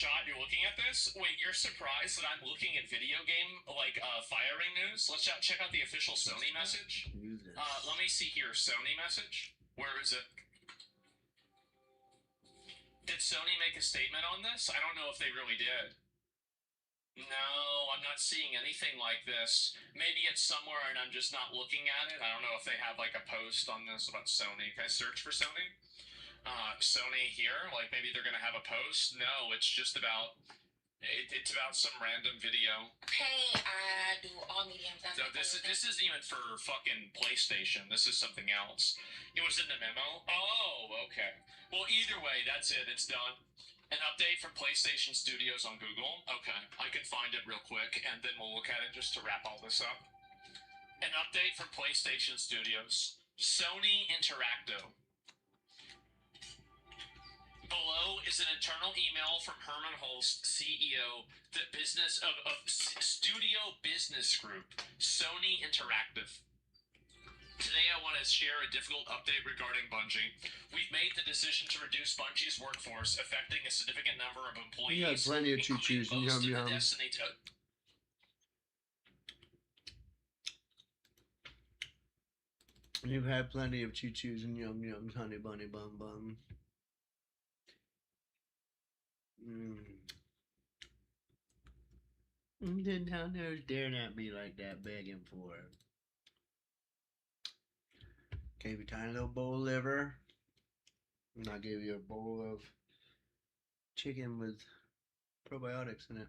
John, you're looking at this? Wait, you're surprised that I'm looking at video game firing news? Let's check out the official Sony message. Let me see here. Sony message. Where is it? Did Sony make a statement on this? I don't know if they really did. No, I'm not seeing anything like this. Maybe it's somewhere and I'm just not looking at it. I don't know if they have like a post on this about Sony. Can I search for Sony? Sony here, like maybe they're gonna have a post. No, it's just about it's about some random video. Hey, I do all mediums. So this isn't even for fucking PlayStation. This is something else. It was in the memo. Oh, okay. Well, either way, that's it. It's done. An update from PlayStation Studios on Google. Okay, I can find it real quick, and then we'll look at it just to wrap all this up. An update from PlayStation Studios. Sony Interactive. Below is an internal email from Herman Holst, CEO, the business of Studio Business Group, Sony Interactive. Today I want to share a difficult update regarding Bungie. We've made the decision to reduce Bungie's workforce, affecting a significant number of employees. You had plenty of choo-choos and yum-yum. You've had plenty of choo-choos and yum-yums, honey bunny bum bum. And then down there's staring at me like that, begging for it. Gave you a tiny little bowl of liver. And I gave you a bowl of chicken with probiotics in it.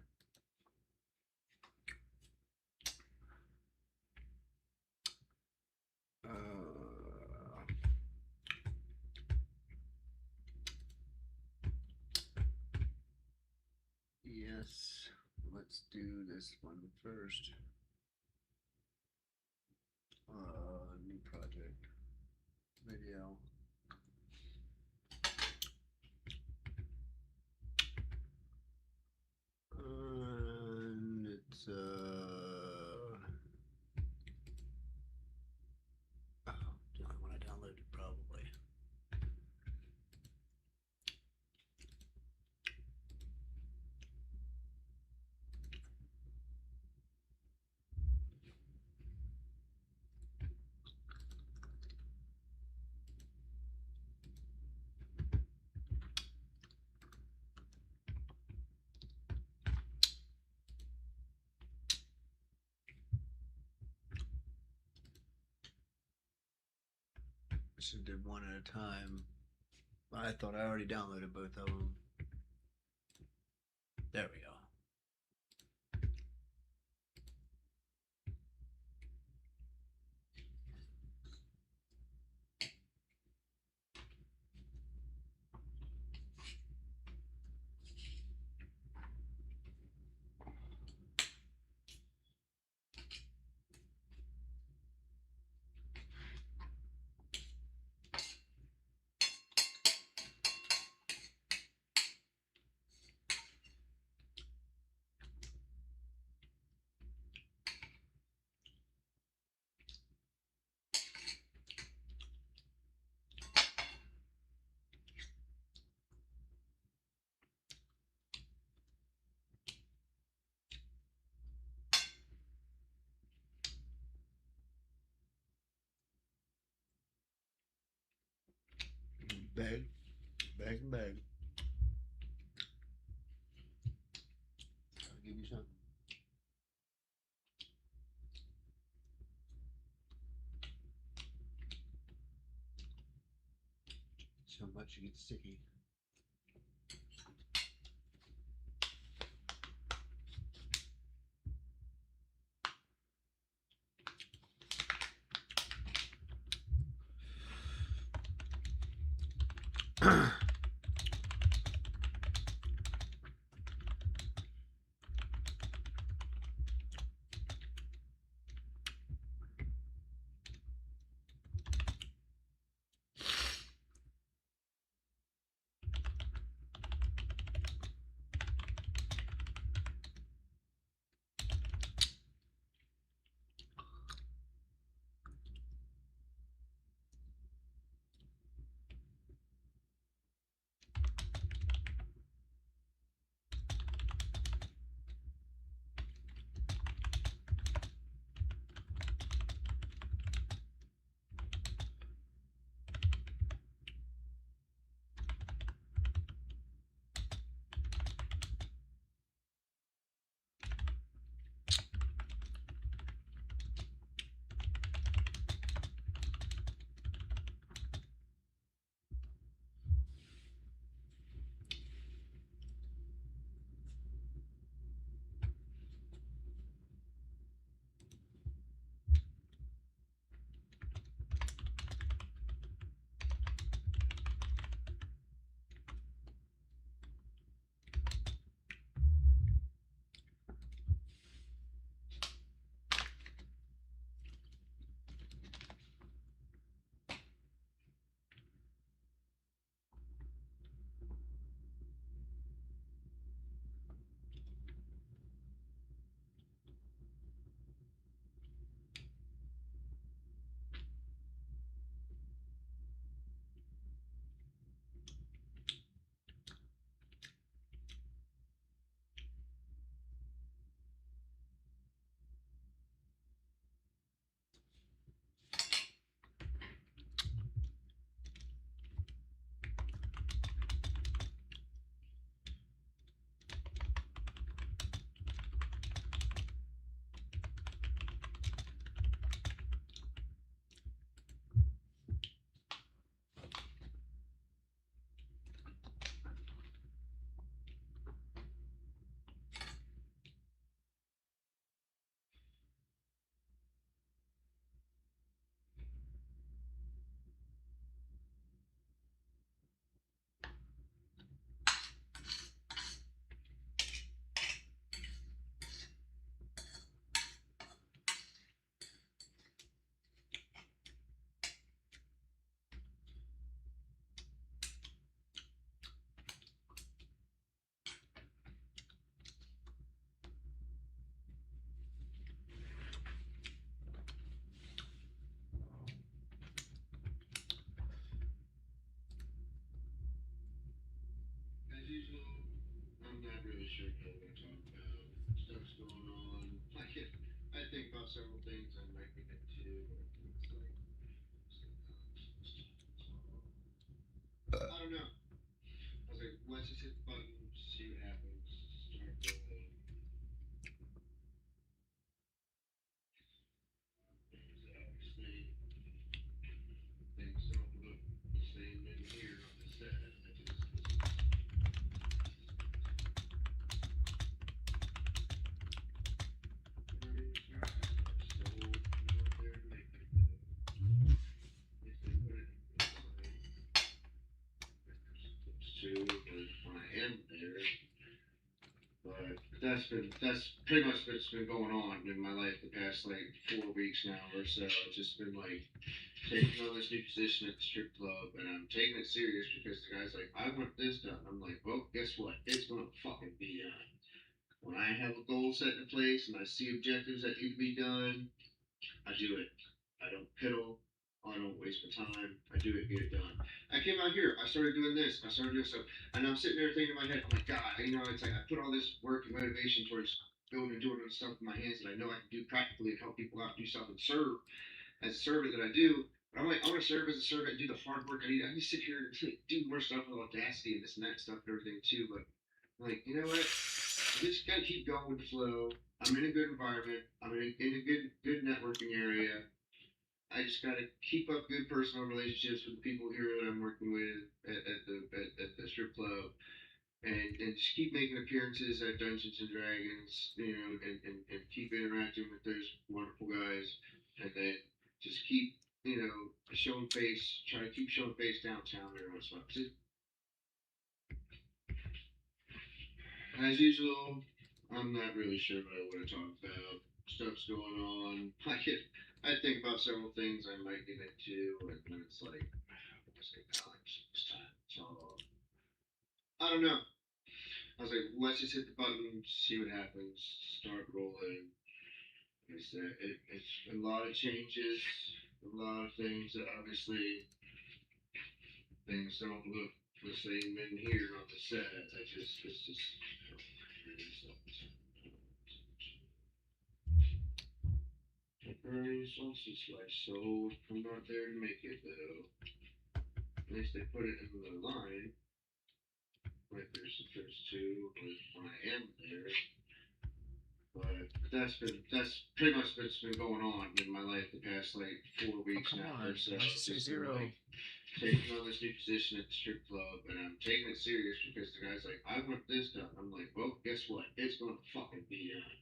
Yes, let's do this one first. New project, video. And it's oh, the only one I downloaded probably. Just did one at a time. I thought I already downloaded both of them. There we go. Bag. I'll give you some. So much you get sticky. usual, I'm not really sure what I'm going to talk about. Stuff's going on. I think about several things I might get into. It's like, I don't know. I was like, let's just hit the button, see what happens, start rolling. Obviously, things don't look the same in here on the set. When I am there, but that's pretty much what's been going on in my life the past like 4 weeks now or so. I've just been like taking on this new position at the strip club, and I'm taking it serious because the guy's like, I want this done. I'm like, well, guess what? It's gonna fucking be done. When I have a goal set in place and I see objectives that need to be done, I do it. I don't piddle. I don't waste my time. I do it, get it done. I came out here. I started doing this. I started doing stuff. And I'm sitting there thinking in my head, oh my God, it's like I put all this work and motivation towards building and doing stuff in my hands that I know I can do practically and help people out, do stuff and serve as a servant that I do. But I'm like, I want to serve as a servant and do the hard work. I need to sit here and do more stuff with audacity and this and that stuff and everything too. But I'm like, you know what? I just gotta keep going with the flow. I'm in a good environment. I'm in a good networking area. I just gotta keep up good personal relationships with the people here that I'm working with at the strip club, and just keep making appearances at Dungeons and Dragons, and keep interacting with those wonderful guys, and then just keep showing face, try to keep showing face downtown every once in a while. As usual, I'm not really sure what I want to talk about. Stuff's going on. I think about several things I might get into, and then it's like, what's it time? It's time. So I don't know. I was like, let's just hit the button, see what happens, start rolling. It's a lot of changes, a lot of things that obviously things don't look the same in here on the set. It's just. Temporary sausage slice, so I'm not there to make it though. At least they put it in the line. Like there's two when I am there. But that's pretty much what's been going on in my life the past like 4 weeks now or so. It's just been like taking on this new position at the strip club, and I'm taking it serious because the guy's like, I want this done. I'm like, well, guess what? It's gonna fucking be done.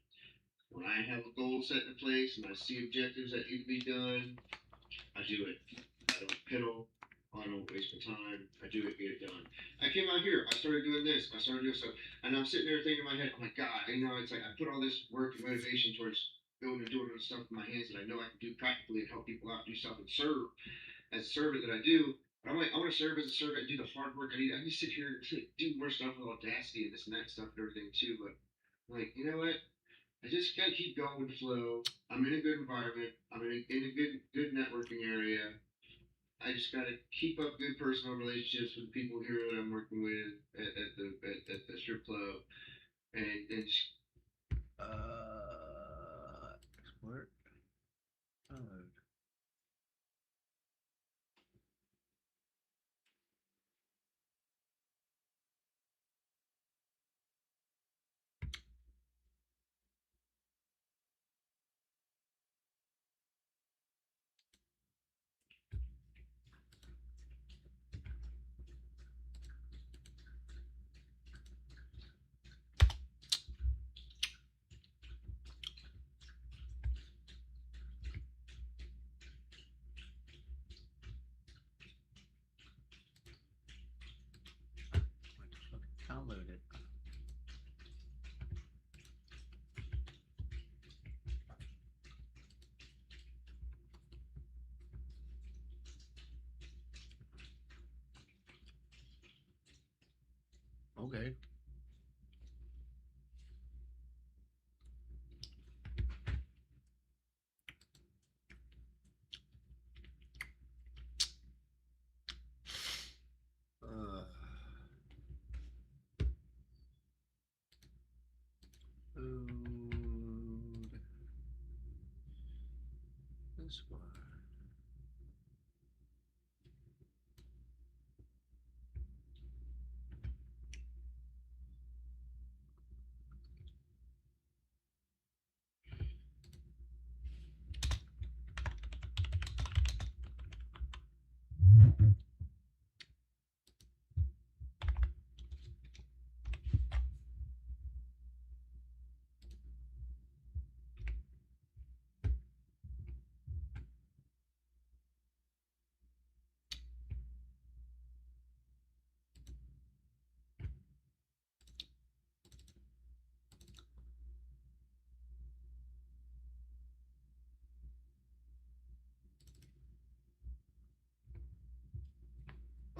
When I have a goal set in place and I see objectives that need to be done, I do it. I don't piddle. I don't waste my time. I do it, get it done. I came out here. I started doing this. I started doing stuff. And I'm sitting there thinking in my head, oh my God, it's like I put all this work and motivation towards building and doing stuff in my hands that I know I can do practically and help people out, do stuff and serve as a servant that I do. But I'm like, I want to serve as a servant and do the hard work. I need to sit here and do more stuff with audacity and this and that stuff and everything too. But I'm like, you know what? I just gotta keep going with the flow. I'm in a good environment. I'm in a good networking area. I just gotta keep up good personal relationships with the people here that I'm working with at the strip club, and just, export. Download. Download it. Okay. this one.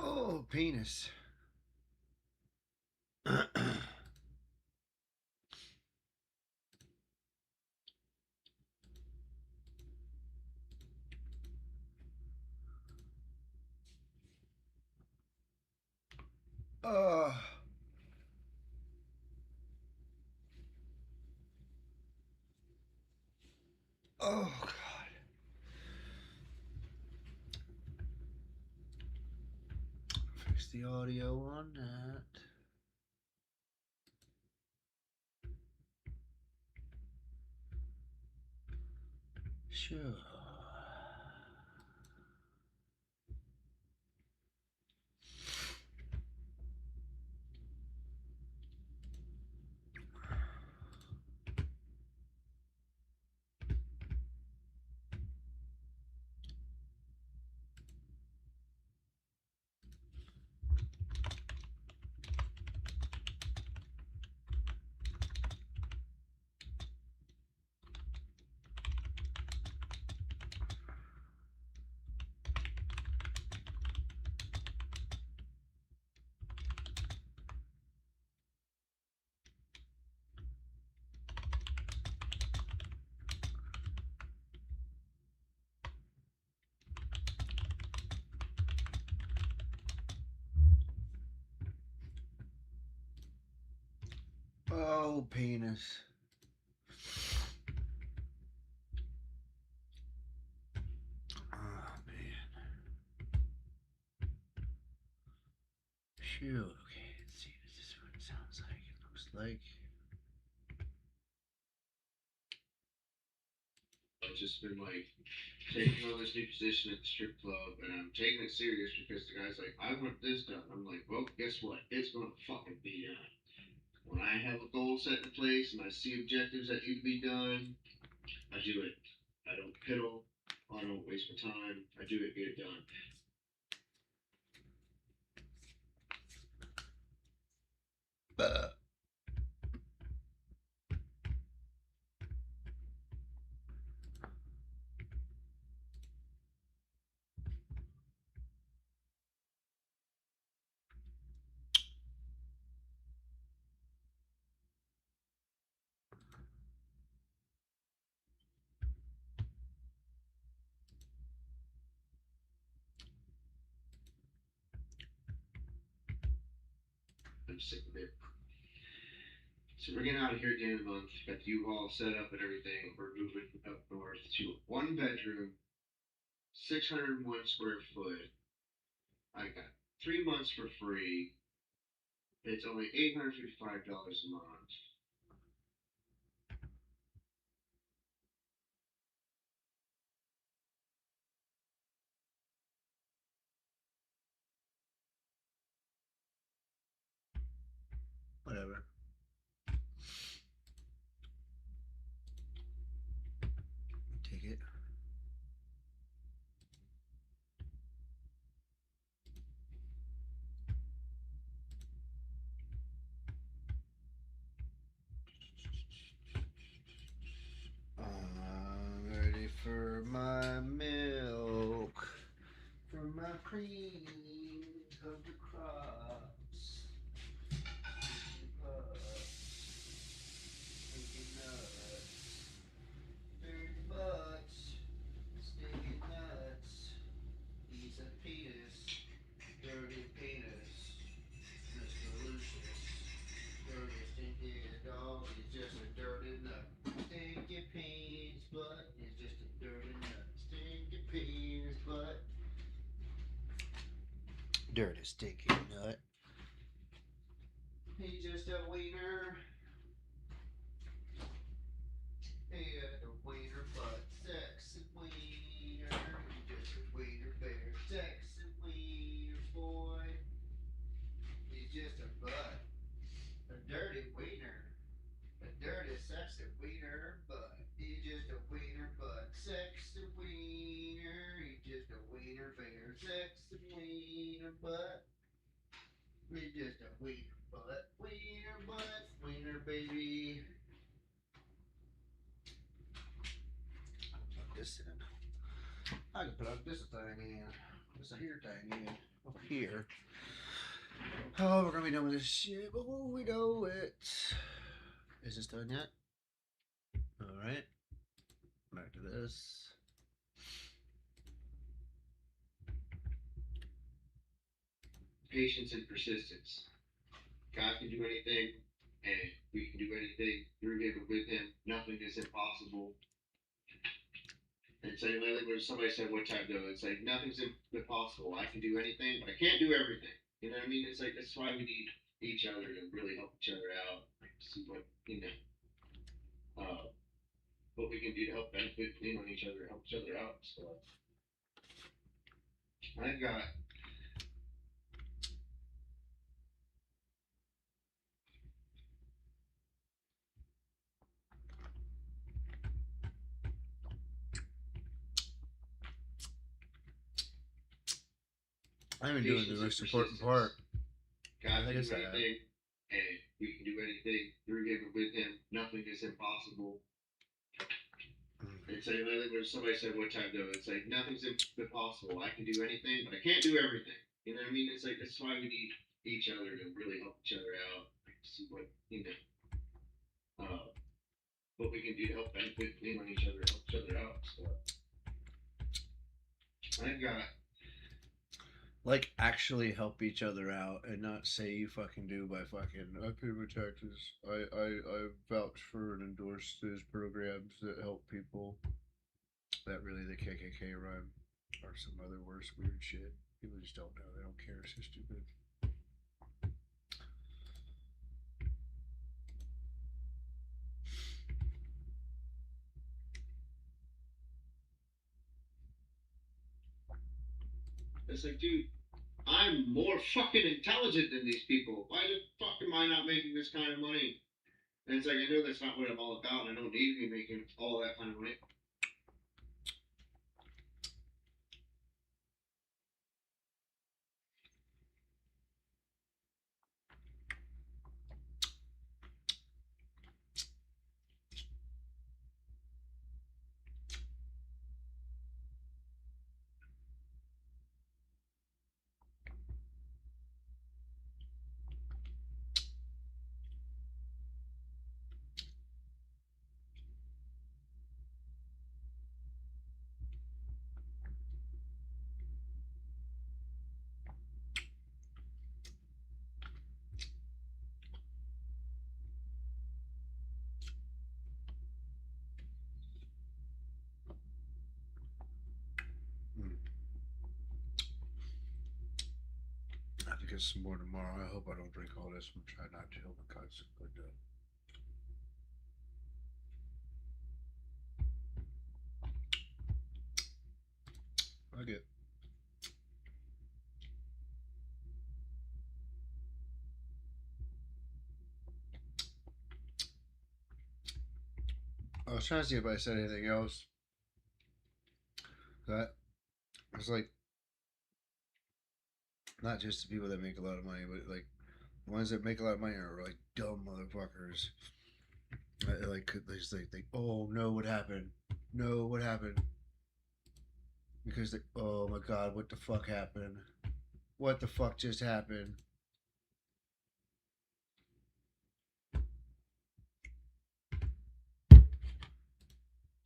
Oh, penis. Oh. Oh, God. Fix the audio on that. Sure. Oh, penis. Oh, man. Shoot. Okay, let's see. This is what it sounds like. It looks like. I've just been like taking on this new position at the strip club, and I'm taking it serious because the guy's like, I want this done. I'm like, well, guess what? It's gonna fucking be done. When I have a goal set in place and I see objectives that need to be done, I do it. I don't piddle. I don't waste my time. I do it, get it done. I'm sick of it. So we're getting out of here at the end of the month. Got the U-Haul set up and everything. We're moving up north to a one bedroom, 601 square foot. I got 3 months for free. It's only $855 a month. Whatever. Take it. I'm ready for my milk, for my cream of the crops. Sticky nuts, dirty butts, sticky nuts. He's a penis, dirty penis, Mr. Lucius. Dirty stinky dog is just a dirty nut. Stinky penis butt is just a dirty nut. dirty stinky nut. He's just a wiener. And a wiener butt, sexy wiener. He's just a wiener bear, sexy wiener boy. He's just a butt, a dirty wiener, a dirty sexy wiener butt. He's just a wiener butt, sexy wiener. He's just a wiener bear, sexy wiener butt. He's just a wiener butt, wiener baby. Plug this in. I can plug this thing in. This here thing in over here. Oh, we're gonna be done with this shit before we know it. Is this done yet? Alright. Back to this. Patience and persistence. God can do anything, and we can do anything through him and with him. Nothing is impossible. It's like when somebody said one time though, it's like nothing's impossible. I can do anything, but I can't do everything. You know what I mean? It's like that's why we need each other to really help each other out. See what what we can do to help benefit on each other, help each other out. So I've got I've been doing the most important part. God can do anything, and we can do anything through him and with him. Nothing is impossible. It's like when somebody said one time though, it's like nothing's impossible. I can do anything, but I can't do everything. You know what I mean? It's like that's why we need each other to really help each other out. See what what we can do to help benefit on each other, help each other out. So I've got like actually help each other out and not say you fucking do by fucking I pay my taxes. I vouch for and endorse those programs that help people. That really the KKK rhyme or some other worse weird shit. People just don't know. They don't care. It's so stupid. It's like, dude, I'm more fucking intelligent than these people. Why the fuck am I not making this kind of money? And it's like, I know that's not what I'm all about, and I don't need to be making all that kind of money. I have to get some more tomorrow. I hope I don't drink all this. I'm trying not to. Oh my God, it's so good though. I get. I was trying to see if I said anything else. That it's like not just the people that make a lot of money, but like the ones that make a lot of money are like dumb motherfuckers. Like they just like think, oh no, what happened? No, what happened? Because they, oh my God, what the fuck happened? What the fuck just happened?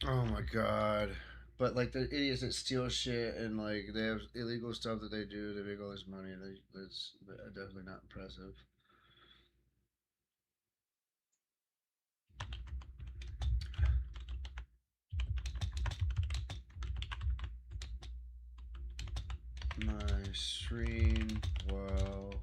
Oh my God. But like the idiots that steal shit and like they have illegal stuff that they do, they make all this money. That's definitely not impressive. my stream while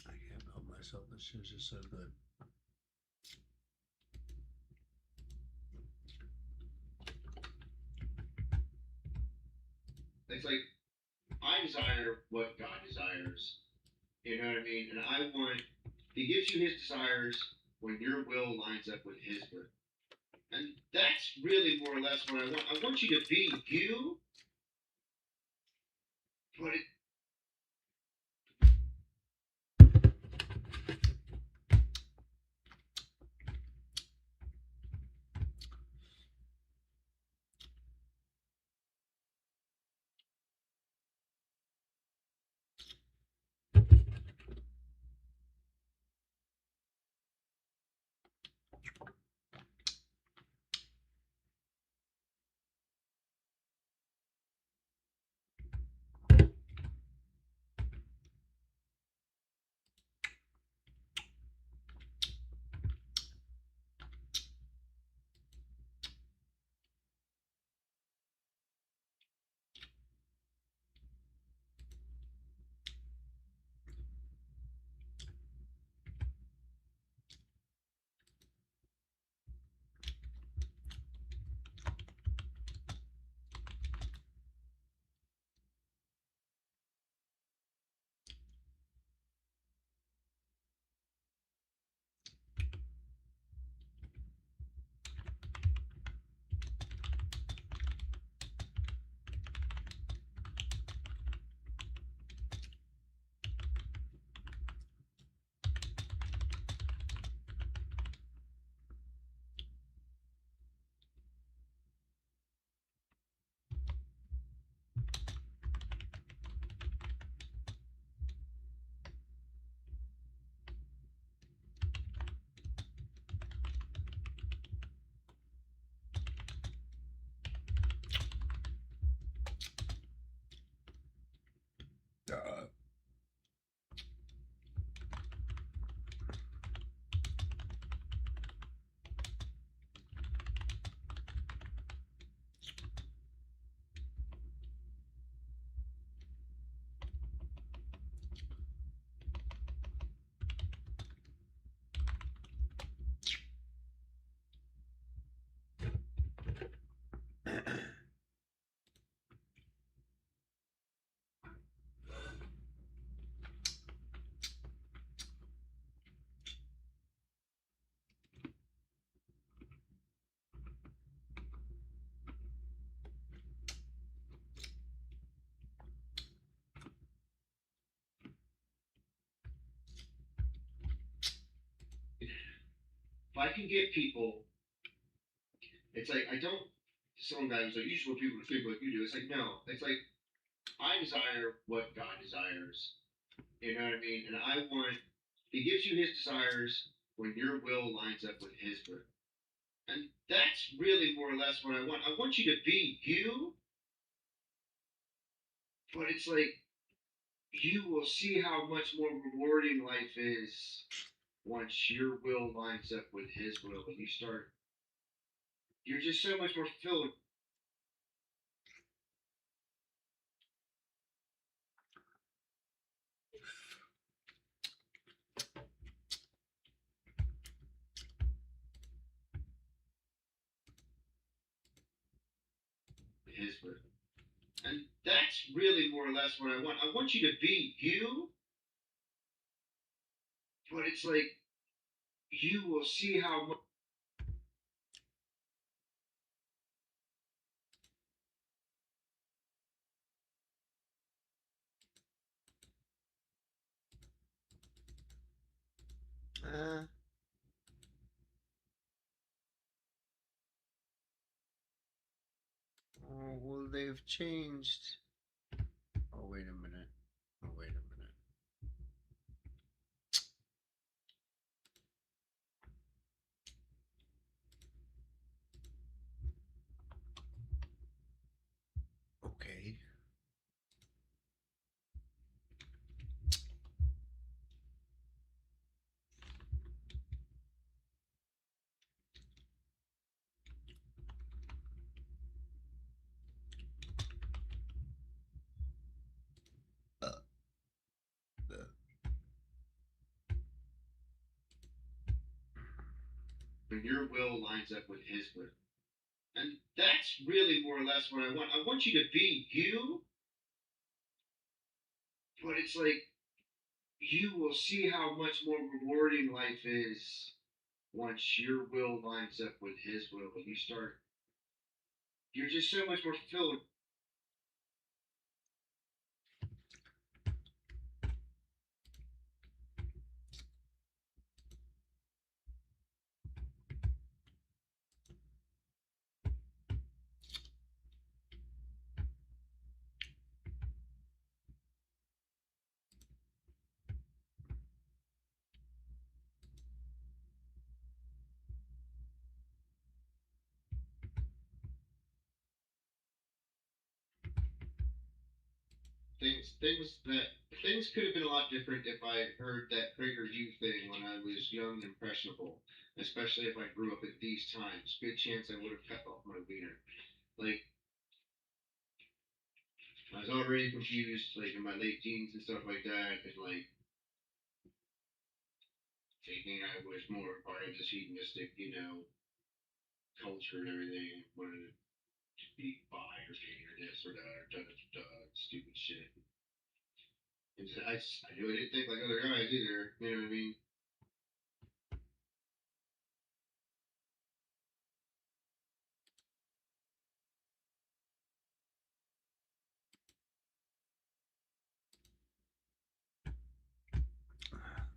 I can't help myself. This shit's just so good. It's like I desire what God desires. You know what I mean? And I want He gives you His desires when your will lines up with His will. And that's really more or less what I want. I want you to be you, but it, I can get people, it's like I don't. Sometimes like usually people think like you do. It's like no. It's like I desire what God desires. You know what I mean? And I want. He gives you His desires when your will lines up with His will. And that's really more or less what I want. I want you to be you, but it's like you will see how much more rewarding life is once your will lines up with His will. And you start, you're just so much more fulfilled. His will. And that's really more or less what I want. I want you to be you, but it's like you will see how much. Uh, oh, well, they've changed. Oh, wait a minute. Oh, wait a minute. Okay. The When your will lines up with His will. And that's really more or less what I want. I want you to be you, but it's like you will see how much more rewarding life is once your will lines up with His will. And you start, you're just so much more fulfilled. Things could have been a lot different if I heard that Prager U thing when I was young and impressionable. Especially if I grew up at these times. Good chance I would have cut off my wiener. Like I was already confused, like in my late teens and stuff like that, and like thinking I was more part of this hedonistic, culture and everything. Wanted to be bi or gay or this or that or stupid shit. And I really didn't think like other guys either. You know what I mean?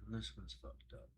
this one's fucked up.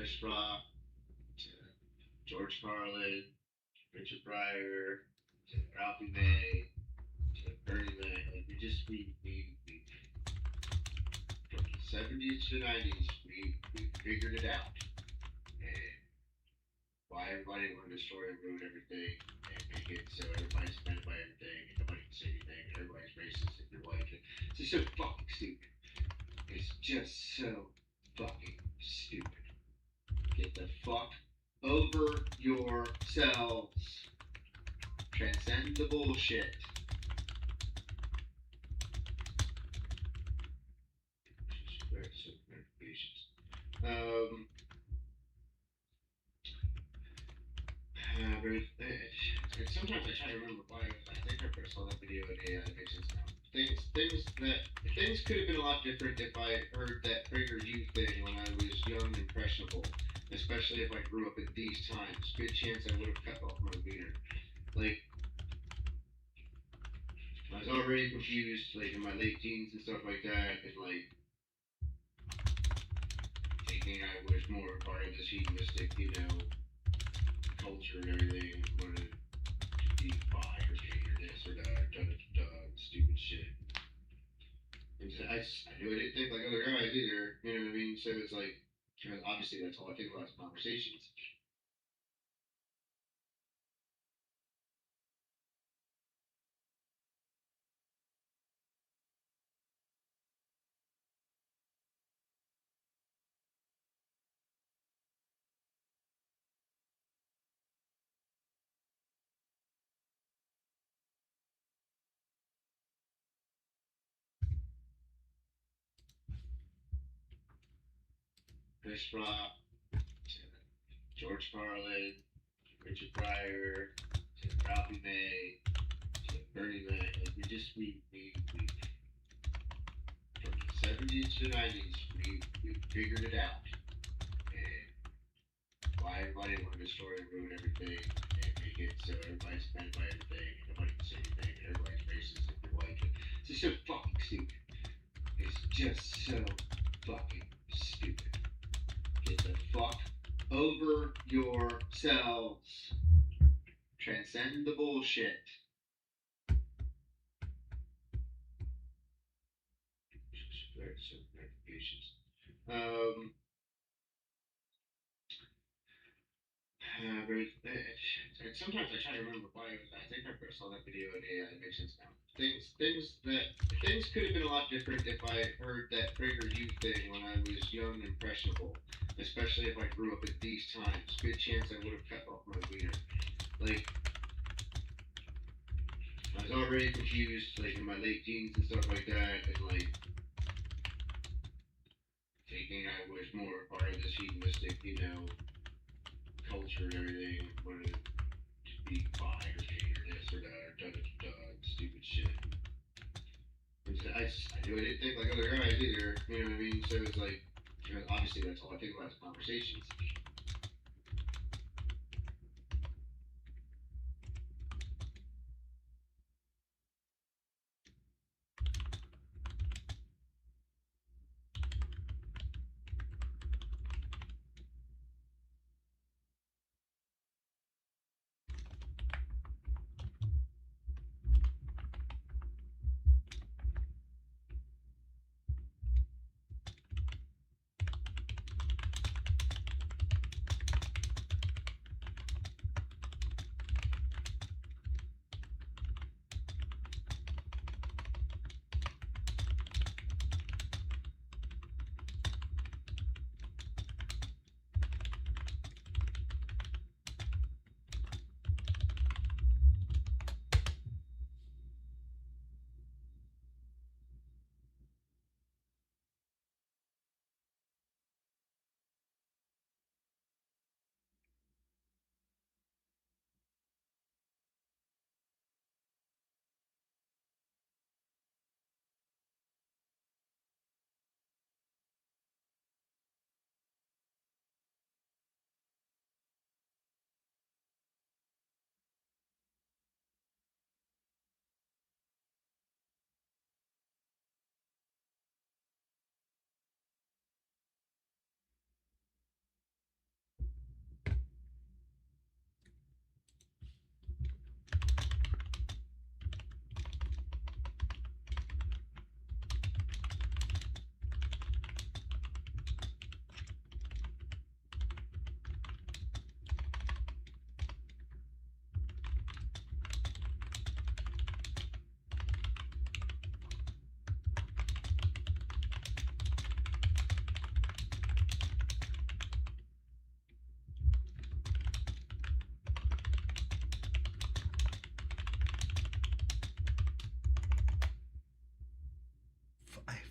Chris Rock to George Carlin, Richard Pryor to Ralphie May to Bernie Mac. Like we from the 70s to the 90s, we figured it out. And why everybody wanted to destroy and ruin everything and make it so everybody's offended by everything and nobody can say anything and everybody's racist if you're white. It's just so fucking stupid. It's just so fucking stupid. Get the fuck over yourselves. Transcend the bullshit. Notifications. Sometimes I try to remember why I think I first saw that video and yeah, it makes sense now. Things could have been a lot different if I heard that Prager U thing when I was young and impressionable. Especially if I grew up at these times. Good chance I would have cut off my wiener. Like I was already confused, like in my late teens and stuff like that, and like thinking I was more part of this hedonistic, culture and everything, wanted to be bi or gay or this or that, stupid shit. And so I knew I didn't think like other guys either, you know what I mean? So it's like, obviously that's all I think about is conversations. Chris Rock, George Carlin, Richard Pryor, to Ralphie May, to Bernie Mac. Like we from the 70s to the 90s, we figured it out. And why everybody wanted to destroy and ruin everything and make it so everybody's offended by everything and nobody can say anything and everybody's racist if you're white. It's just so fucking stupid. It's just so fucking stupid. Get the fuck over yourselves. Transcend the bullshit. Notifications. Sometimes I try to remember why I think I first saw that video and yeah, it makes sense now. Things could have been a lot different if I heard that Prager U thing when I was young and impressionable. Especially if I grew up at these times. Good chance I would have cut off my wiener. Like I was already confused, like in my late teens and stuff like that, and like thinking I was more part of this hedonistic, culture and everything, wanted to be bi or gay or this or that, stupid shit. And so I knew I didn't think like other guys either, you know what I mean? So it's like, obviously that's all I think about is conversations.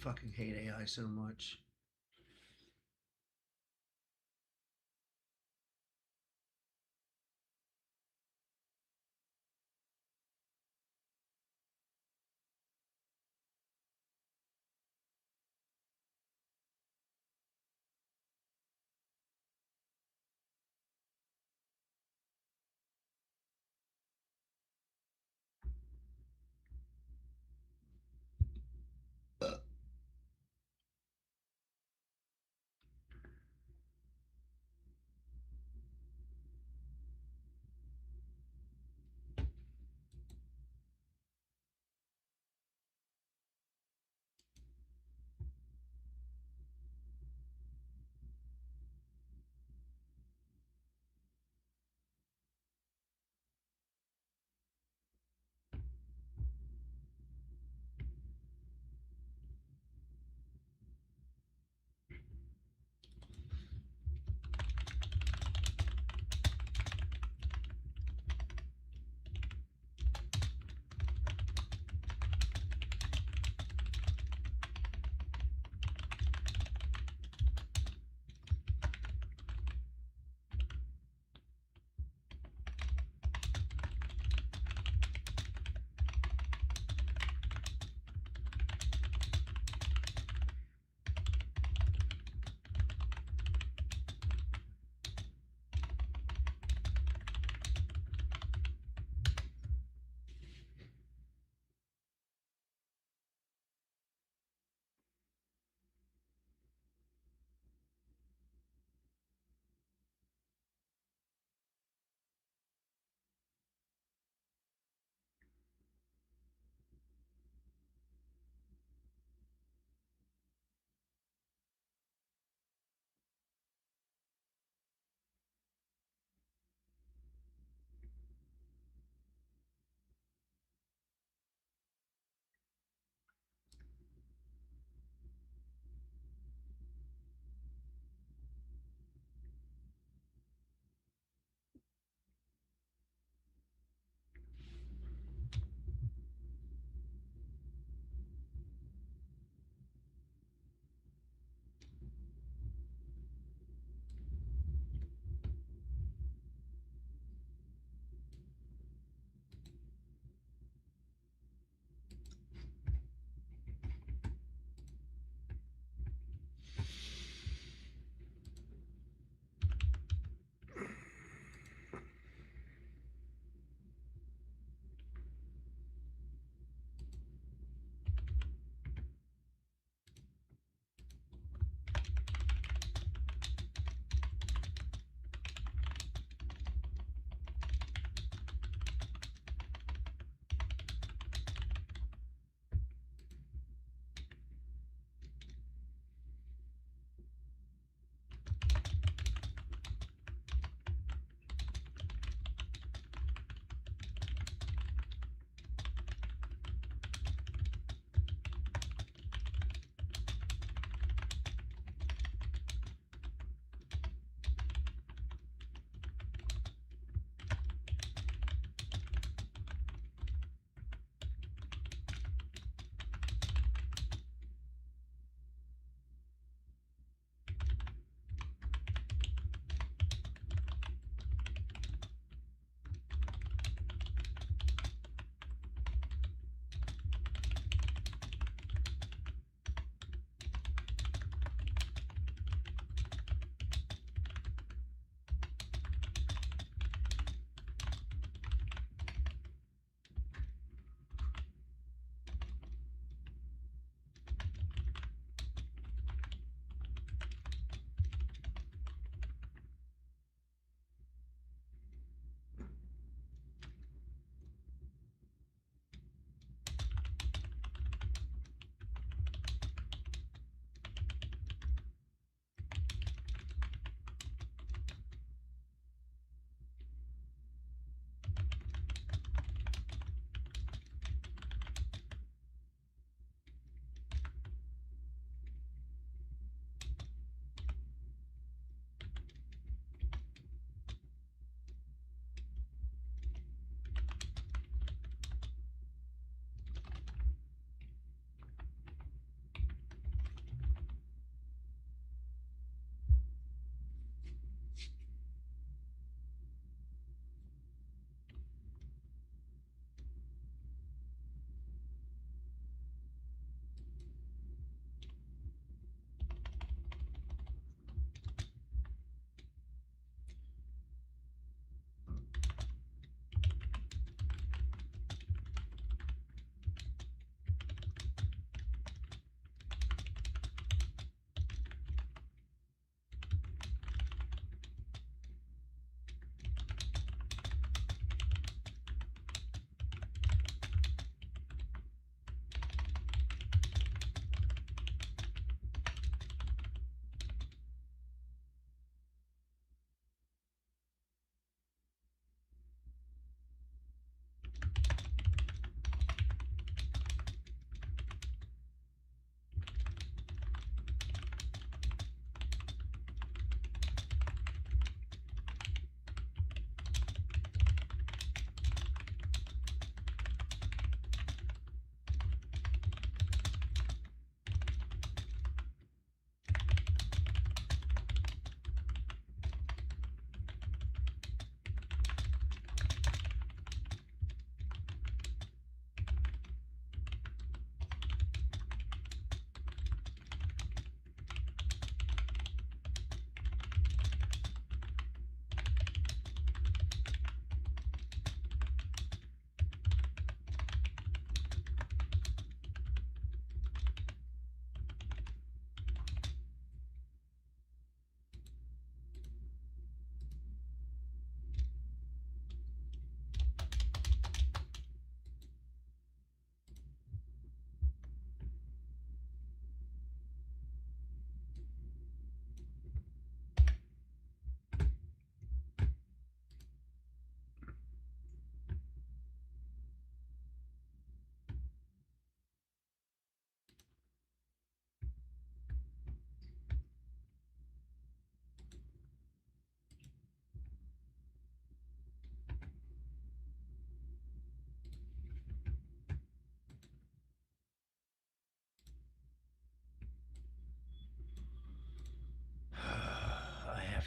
fucking hate AI so much.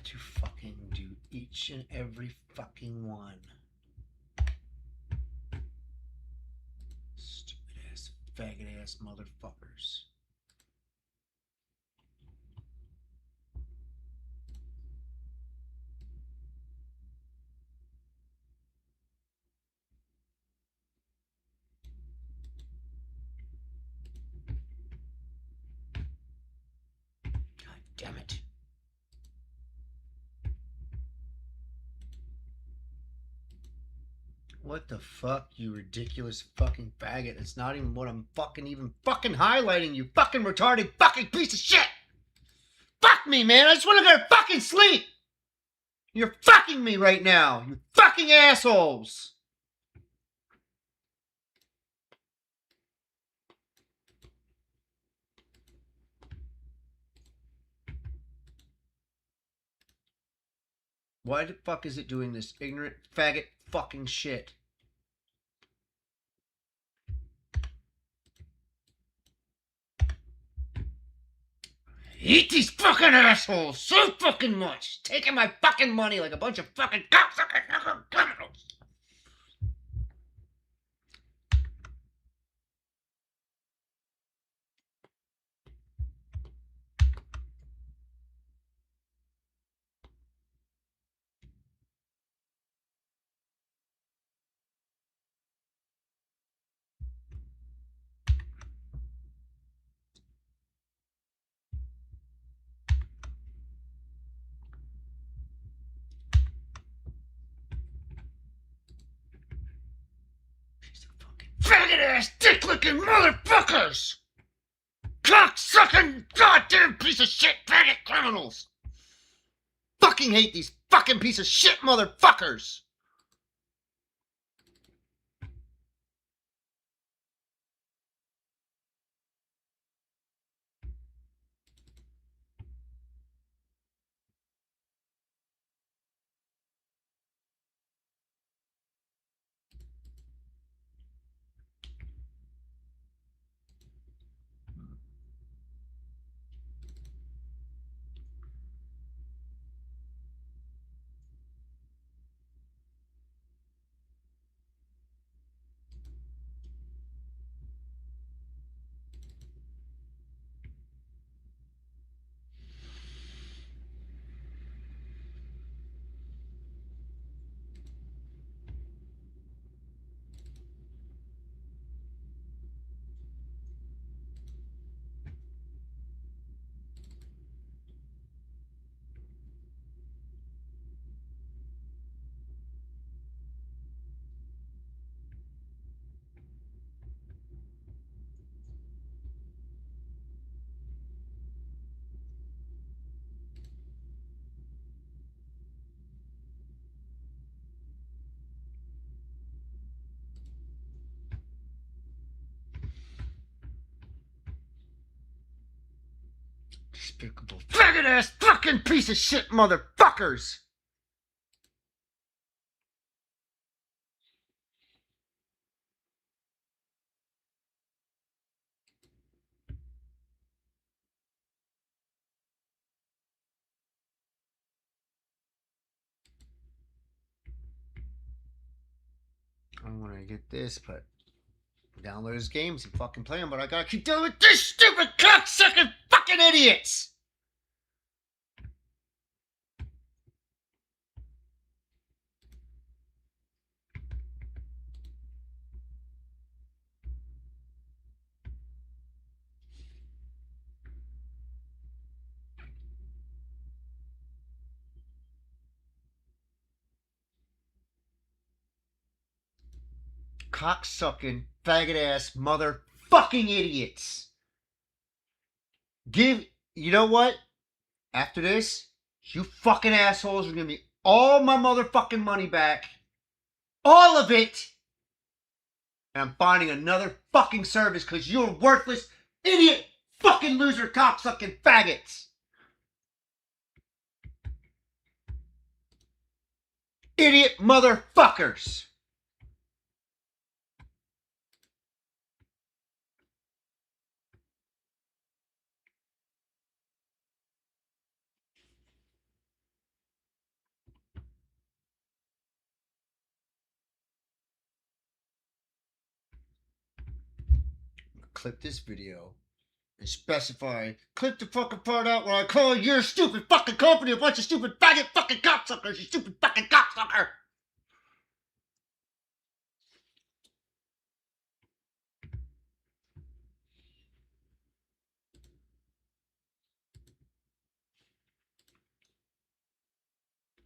to fucking do each and every fucking one. Stupid ass, faggot ass motherfuckers. God damn it. What the fuck, you ridiculous fucking faggot? It's not even what I'm fucking highlighting, you fucking retarded fucking piece of shit! Fuck me, man! I just wanna go to fucking sleep! You're fucking me right now, you fucking assholes! Why the fuck is it doing this ignorant faggot fucking shit? I hate these fucking assholes so fucking much! Taking my fucking money like a bunch of fucking cocksucking fucking criminals! Faggot ass, dick licking motherfuckers! Cock sucking, goddamn piece of shit faggot criminals! Fucking hate these fucking piece of shit motherfuckers! Despicable faggot ass fucking piece of shit motherfuckers! I want to get this, but download his games and fucking play them, but I gotta keep dealing with these stupid cocksucking fucking idiots! Cocksucking, faggot ass motherfucking idiots! You know what? After this, you fucking assholes are gonna give me all my motherfucking money back. All of it! And I'm finding another fucking service because you're worthless, idiot, fucking loser, cocksucking faggots! Idiot motherfuckers! clip this video and specify, clip the fucking part out where I call your stupid fucking company a bunch of stupid faggot fucking cocksuckers, you stupid fucking cocksucker!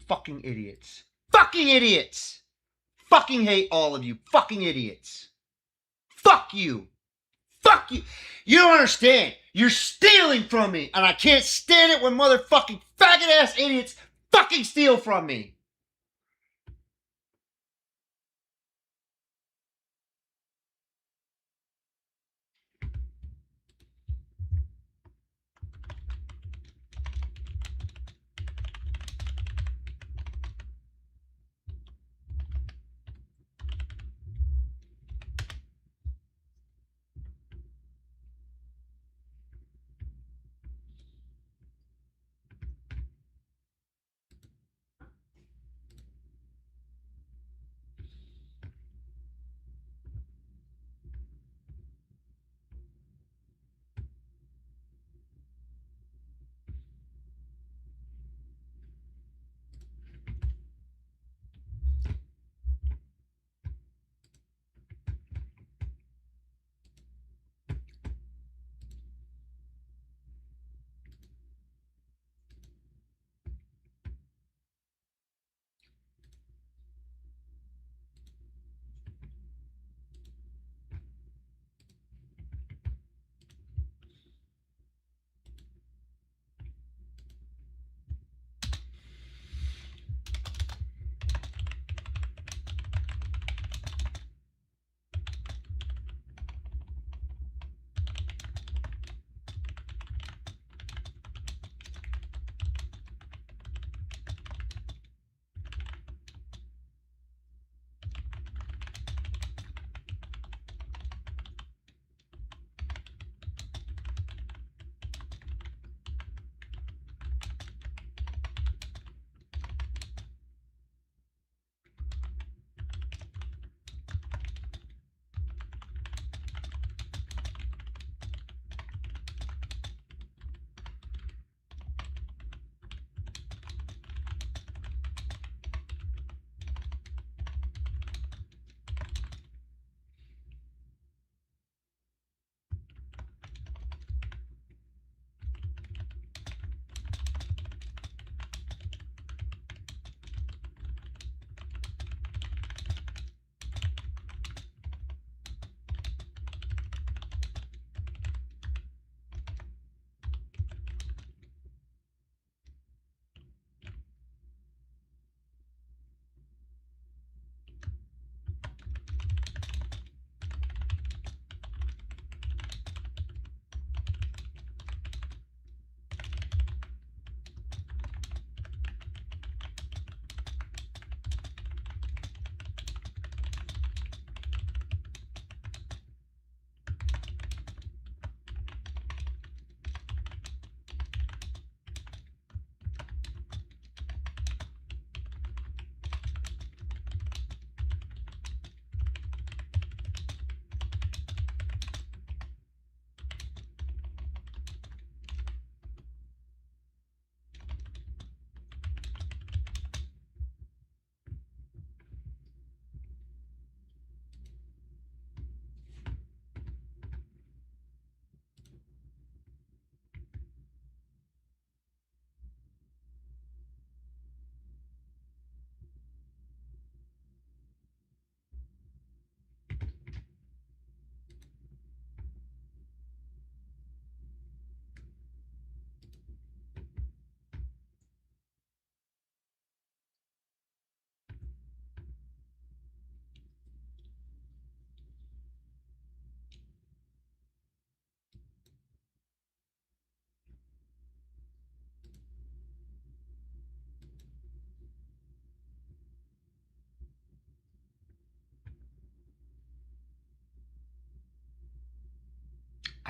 Fucking idiots. Fucking idiots! Fucking hate all of you fucking idiots. Fuck you. Fuck you. You don't understand. You're stealing from me, and I can't stand it when motherfucking faggot ass idiots fucking steal from me.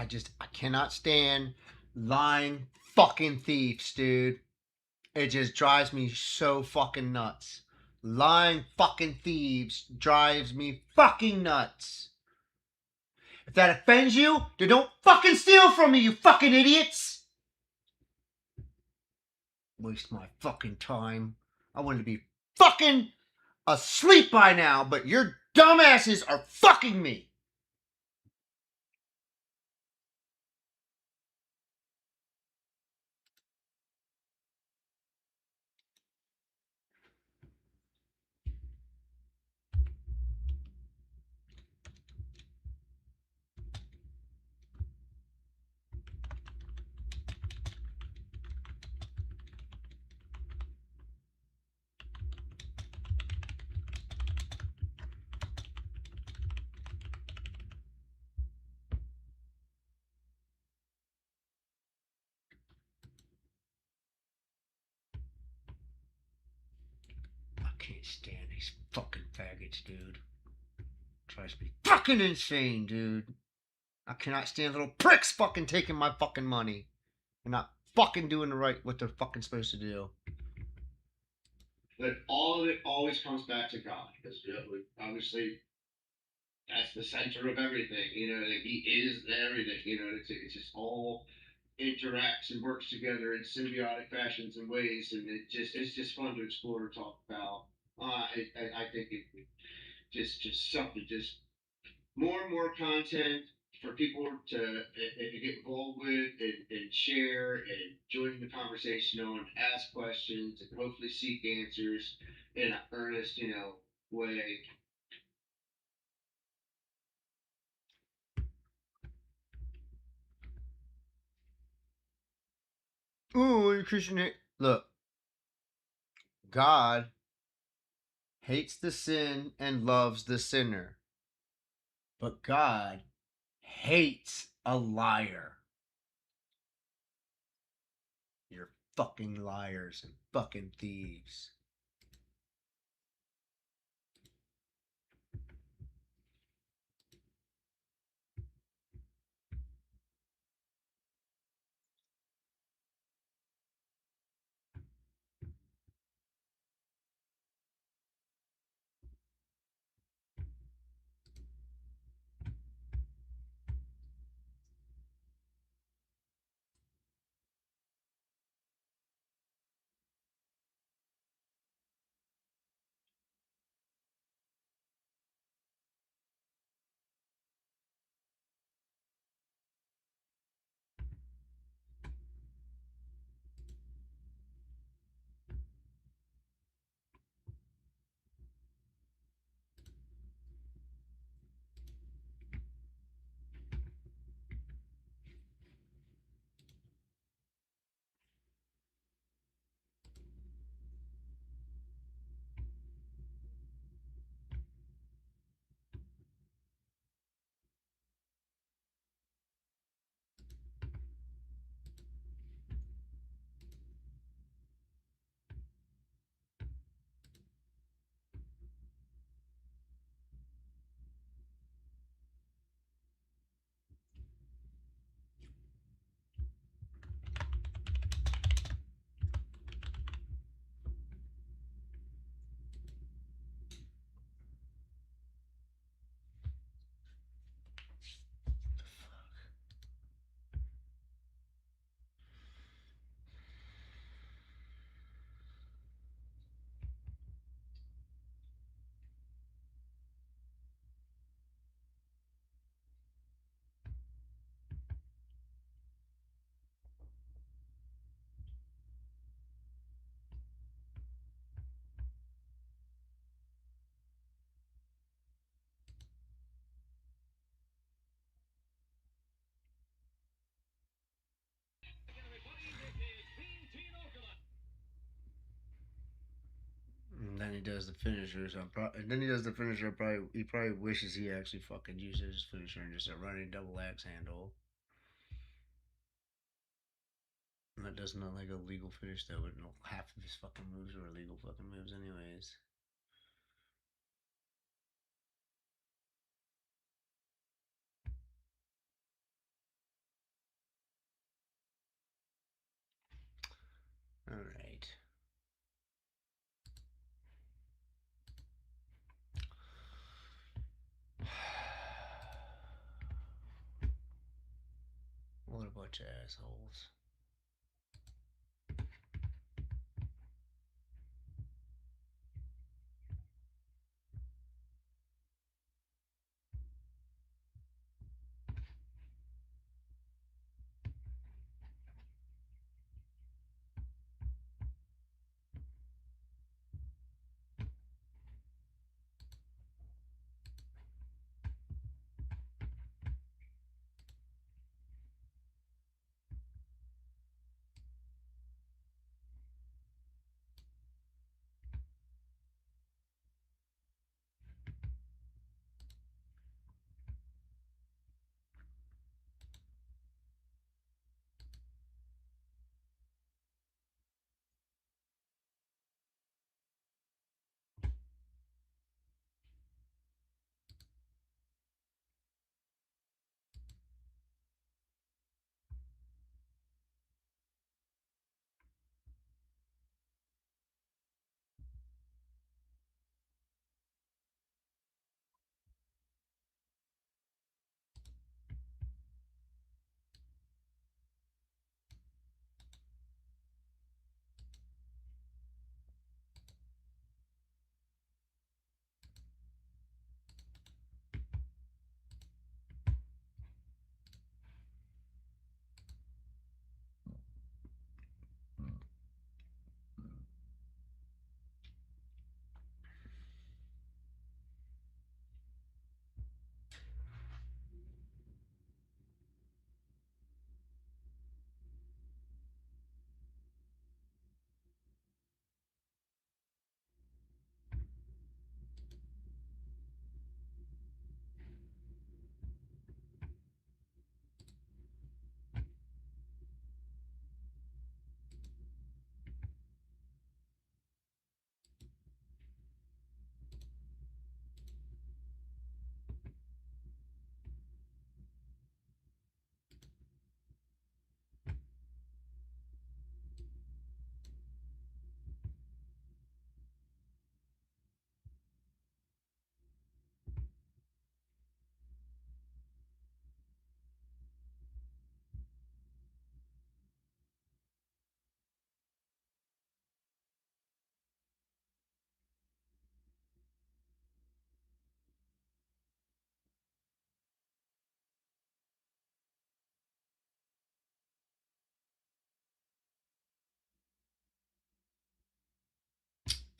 I cannot stand lying fucking thieves, dude. It just drives me so fucking nuts. Lying fucking thieves drives me fucking nuts. If that offends you, then don't fucking steal from me, you fucking idiots! Waste my fucking time. I wanted to be fucking asleep by now, but your dumbasses are fucking me! I can't stand these fucking faggots, dude. Drives me fucking insane, dude. I cannot stand little pricks fucking taking my fucking money and not fucking doing the right what they're fucking supposed to do. But all of it always comes back to God, because obviously that's the center of everything. Like He is everything. It's just all interacts and works together in symbiotic fashions and ways, and it's just fun to explore and talk about. I think it just something just more and more content for people to get involved with and share and join the conversation on, ask questions, and hopefully seek answers in an earnest, way. Ooh, Christian. Look, God hates the sin and loves the sinner. But God hates a liar. You're fucking liars and fucking thieves. And then he does the finishers. And then he does the finisher. He probably wishes he actually fucking uses his finisher and just a running double axe handle. And that does not like a legal finish though. But no, half of his fucking moves are illegal fucking moves, anyways. All right. Bunch of assholes.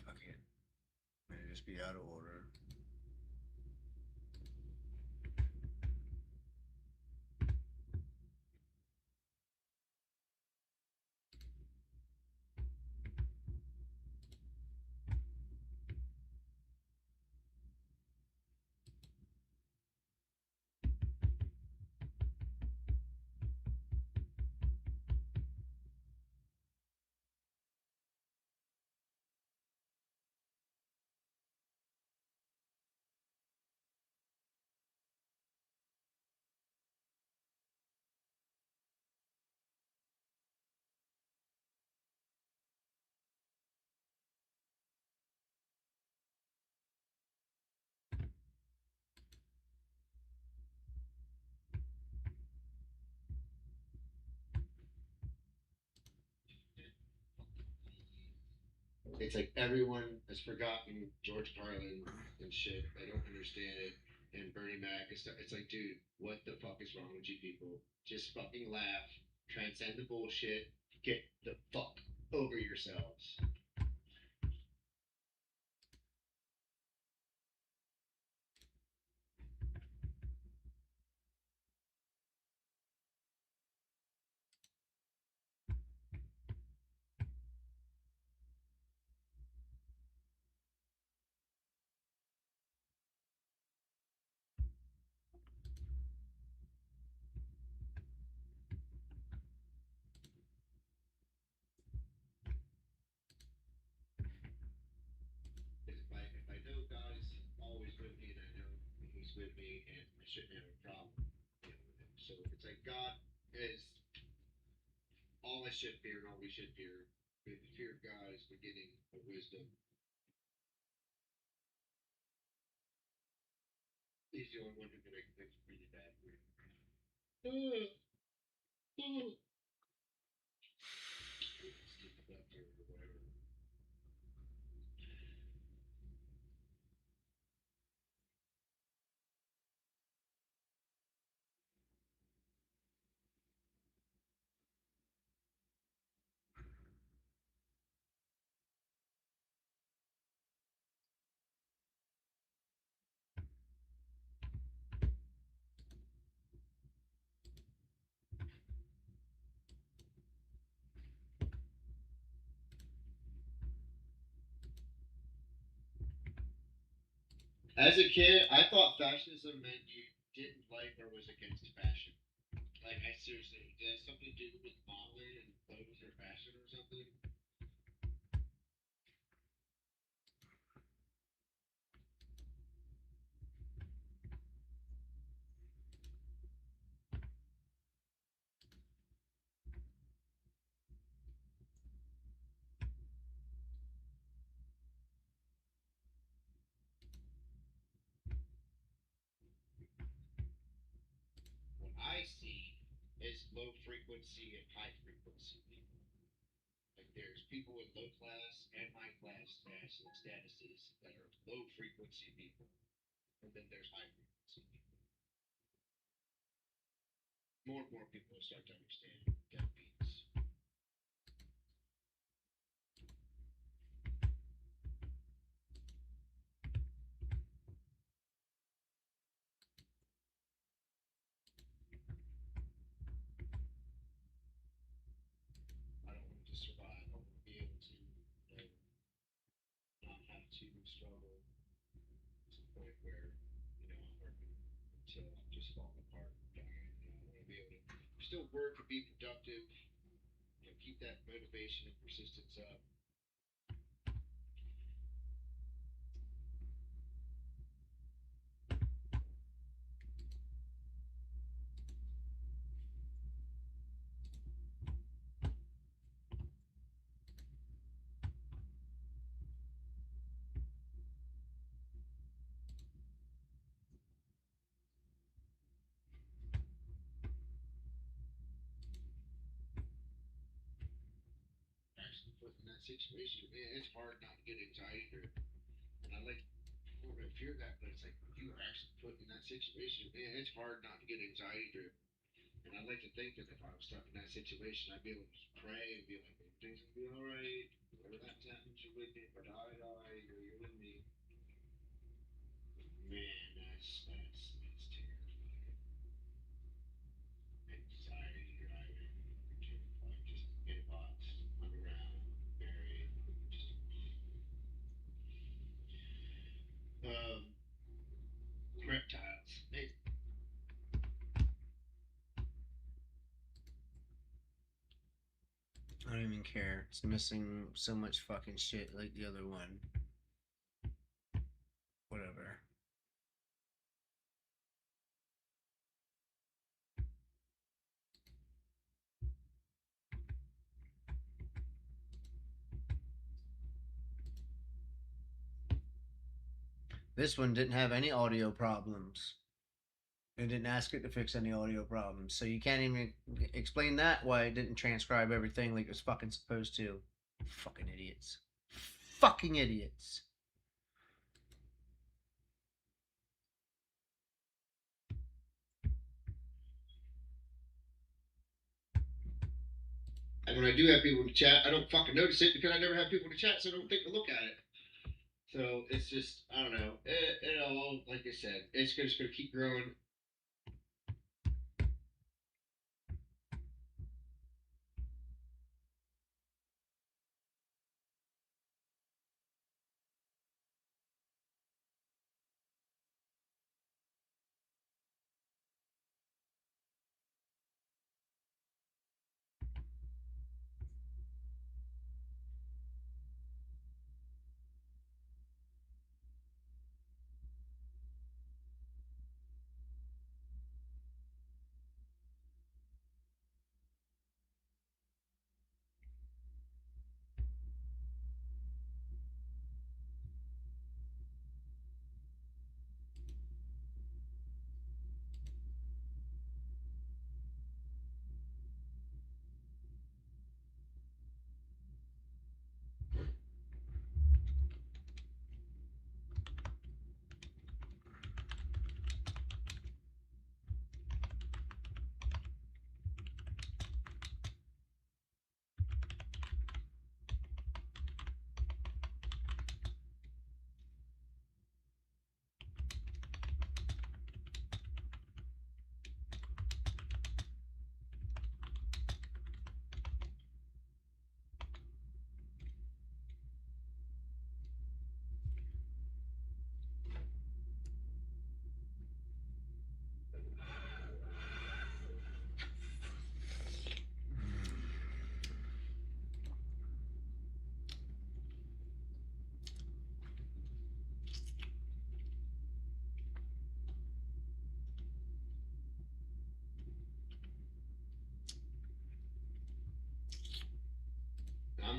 Fuck it. May just be out of order. It's like everyone has forgotten George Carlin and shit. They don't understand it. And Bernie Mac and stuff. It's like, dude, what the fuck is wrong with you people? Just fucking laugh, transcend the bullshit, get the fuck over yourselves. If I know God is always with me and I know He's with me and I shouldn't have a problem with Him. So it's like God is all I should fear and all we should fear. The fear of God is beginning of wisdom. He's the only one who can make things really bad for you. Stick it up there or whatever. As a kid, I thought fashionism meant you didn't like or was against fashion. Like, I seriously, did it have something to do with modeling and clothes or fashion or something? What I see is low frequency and high frequency people. Like, there's people with low class and high class statuses that are low frequency people, and then there's high frequency people. More and more people will start to understand what that means. I don't want to survive. I want to be able to, not have to struggle to the point where, I'm working until I'm just falling apart and dying. I want to be able to still work and be productive, keep that motivation and persistence up. Actually put in that situation, man, it's hard not to get anxiety driven. And I like, I don't know if you're that, but it's like you are actually put in that situation, man, it's hard not to get anxiety driven. And I like to think that if I was stuck in that situation, I'd be able to just pray and be like, things will be all right. Whatever happens, you're with me. If I die, you're with me. Man, that's terrifying. Anxiety driving, like just inbox, underground, buried, just um, reptiles. I don't even care. It's missing so much fucking shit like the other one. Whatever. This one didn't have any audio problems. It didn't ask it to fix any audio problems. So you can't even explain that why it didn't transcribe everything like it was fucking supposed to. Fucking idiots. Fucking idiots. And when I do have people to chat, I don't fucking notice it because I never have people to chat, so I don't think to look at it. So it's just, I don't know. It all, like I said, it's just going to keep growing.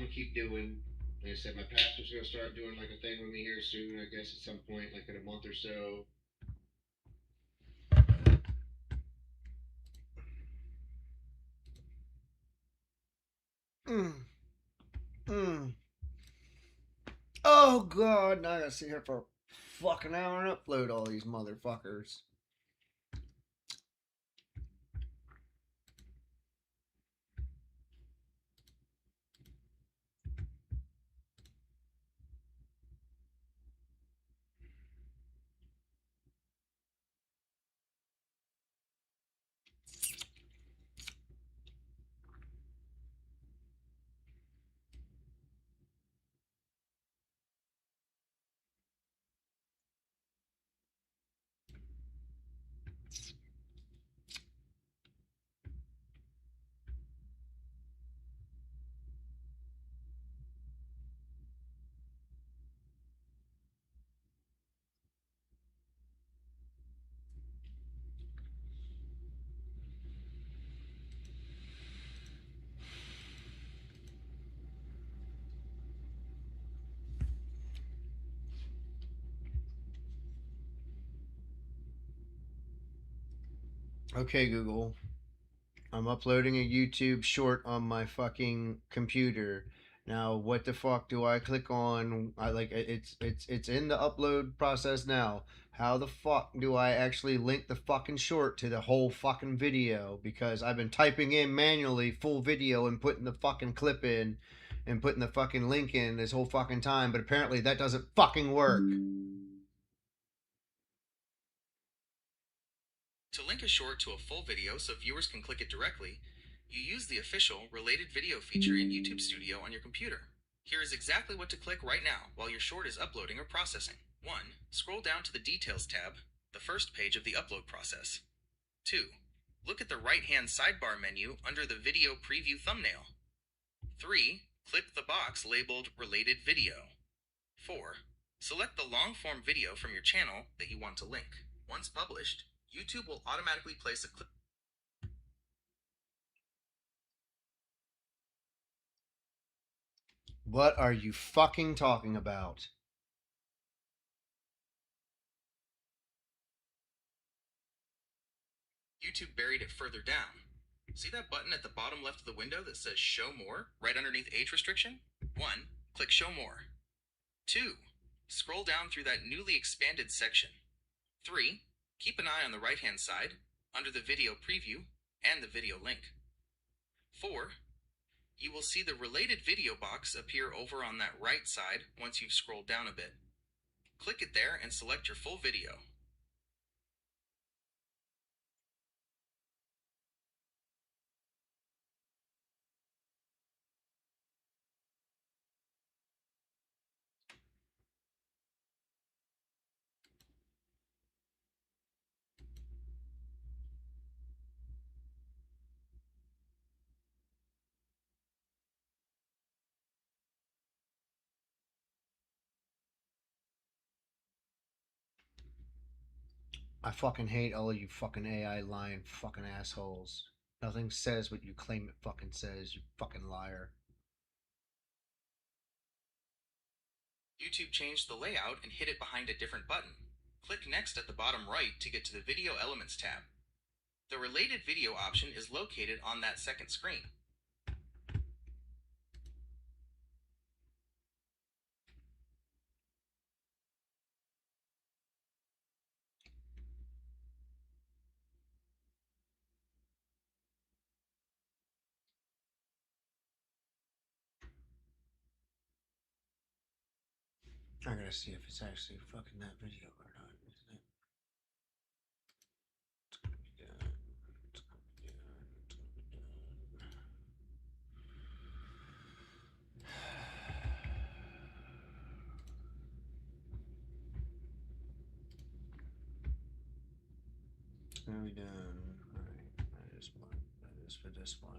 I'm gonna keep doing. Like I said, my pastor's gonna start doing like a thing with me here soon. I guess at some point, like in a month or so. Mm. Mm. Oh god, now I gotta sit here for a fucking hour and upload all these motherfuckers. Okay, Google. I'm uploading a YouTube short on my fucking computer. Now, what the fuck do I click on? I like it's in the upload process now. How the fuck do I actually link the fucking short to the whole fucking video? Because I've been typing in manually full video and putting the fucking clip in and putting the fucking link in this whole fucking time, but apparently that doesn't fucking work. To link a short to a full video so viewers can click it directly, you use the official related video feature in YouTube Studio on your computer. Here is exactly what to click right now while your short is uploading or processing. 1. Scroll down to the Details tab, the first page of the upload process. 2. Look at the right-hand sidebar menu under the Video Preview thumbnail. 3. Click the box labeled Related Video. 4. Select the long-form video from your channel that you want to link. Once published, YouTube will automatically place a clip. What are you fucking talking about? YouTube buried it further down. See that button at the bottom left of the window that says Show More, right underneath Age Restriction? 1. Click Show More. 2. Scroll down through that newly expanded section. 3. Keep an eye on the right-hand side, under the Video Preview and the video link. 4. You will see the related video box appear over on that right side once you've scrolled down a bit. Click it there and select your full video. I fucking hate all of you fucking AI lying fucking assholes. Nothing says what you claim it fucking says, you fucking liar. YouTube changed the layout and hid it behind a different button. Click Next at the bottom right to get to the Video Elements tab. The related video option is located on that second screen. I gotta see if it's actually fucking that video or not, isn't it? It's gonna be done. It's gonna be done. It's gonna be done. It's gonna be done. Alright, that is one. That is for this one.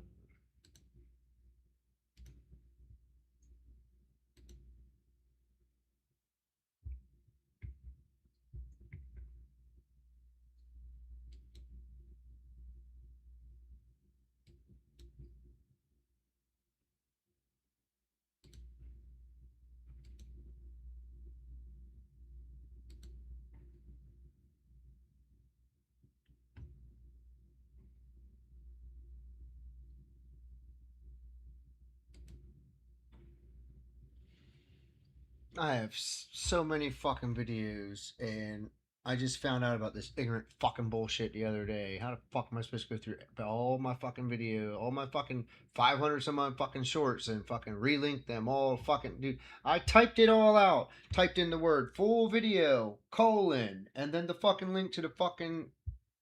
I have so many fucking videos, and I just found out about this ignorant fucking bullshit the other day. How the fuck am I supposed to go through all my fucking video, all my fucking 500 some odd fucking shorts and fucking relink them all fucking, dude. I typed it all out. Typed in the word full video, colon, and then the fucking link to the fucking,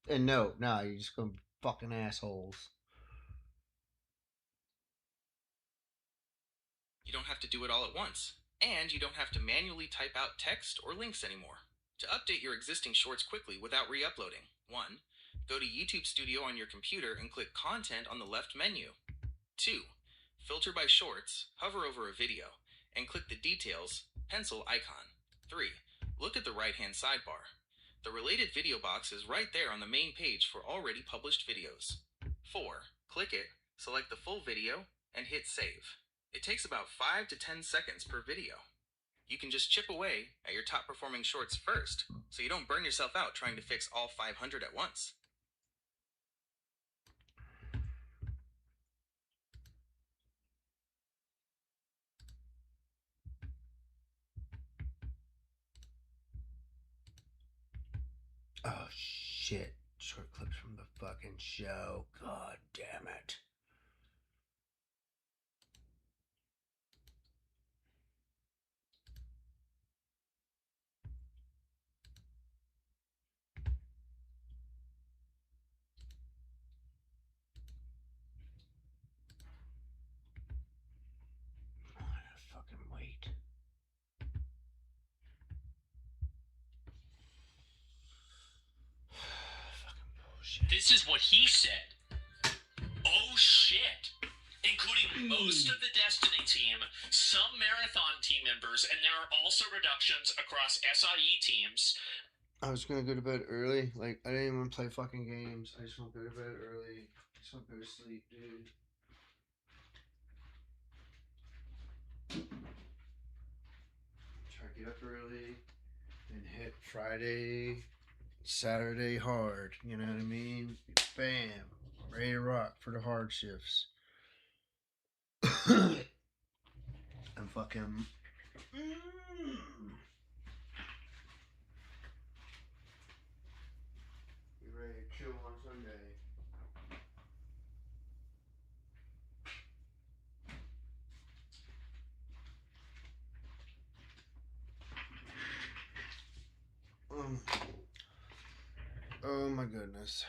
and no, you're just gonna be fucking assholes. You don't have to do it all at once, and you don't have to manually type out text or links anymore. To update your existing shorts quickly without re-uploading, 1. Go to YouTube Studio on your computer and click Content on the left menu. 2. Filter by shorts, hover over a video, and click the Details pencil icon. 3. Look at the right-hand sidebar. The related video box is right there on the main page for already published videos. 4. Click it, select the full video, and hit Save. It takes about 5 to 10 seconds per video. You can just chip away at your top performing shorts first, so you don't burn yourself out trying to fix all 500 at once. Oh shit. Short clips from the fucking show. God damn it. I gotta fucking wait. Fucking bullshit. This is what he said. Oh shit. Including most of the Destiny team, some Marathon team members, and there are also reductions across SIE teams. I was gonna go to bed early. Like, I didn't even play fucking games. I just want to go to bed early. I just want to go to sleep, dude. Try to get up early and hit Friday, Saturday hard. You know what I mean? Bam. Ready to rock for the hard shifts. And fucking. Be ready to chill on Sunday. Oh my goodness.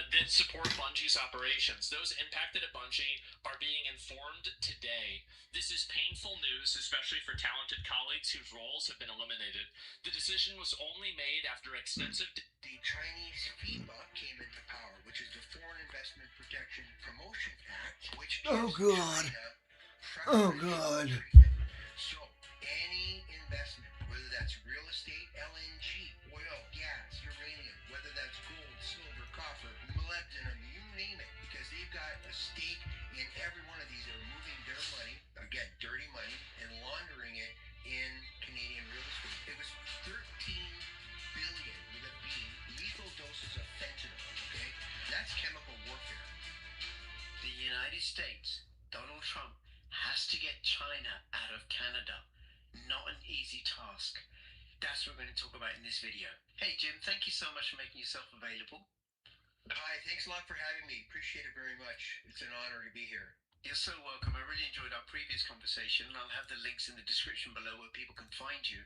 That support Bungie's operations. Those impacted at Bungie are being informed today. This is painful news, especially for talented colleagues whose roles have been eliminated. The decision was only made after extensive... The Chinese FIPA came into power, which is the Foreign Investment Protection Promotion Act, which Oh, gives God. China Oh, preferential God. treatment. So any investment, whether that's real estate, LNG, oil, gas, uranium, whether that's gold, silver, copper, molybdenum, you name it, because they've got a stake in every one of these. They're moving their money, again, dirty money, and laundering it in Canadian real estate. It was 13 billion with a B, lethal doses of fentanyl, okay? That's chemical warfare. The United States, Donald Trump, has to get China out of Canada. Not an easy task. That's what we're going to talk about in this video. Hey Jim, thank you so much for making yourself available. Hi, thanks a lot for having me. Appreciate it very much. It's an honor to be here. You're so welcome. I really enjoyed our previous conversation, and I'll have the links in the description below where people can find you.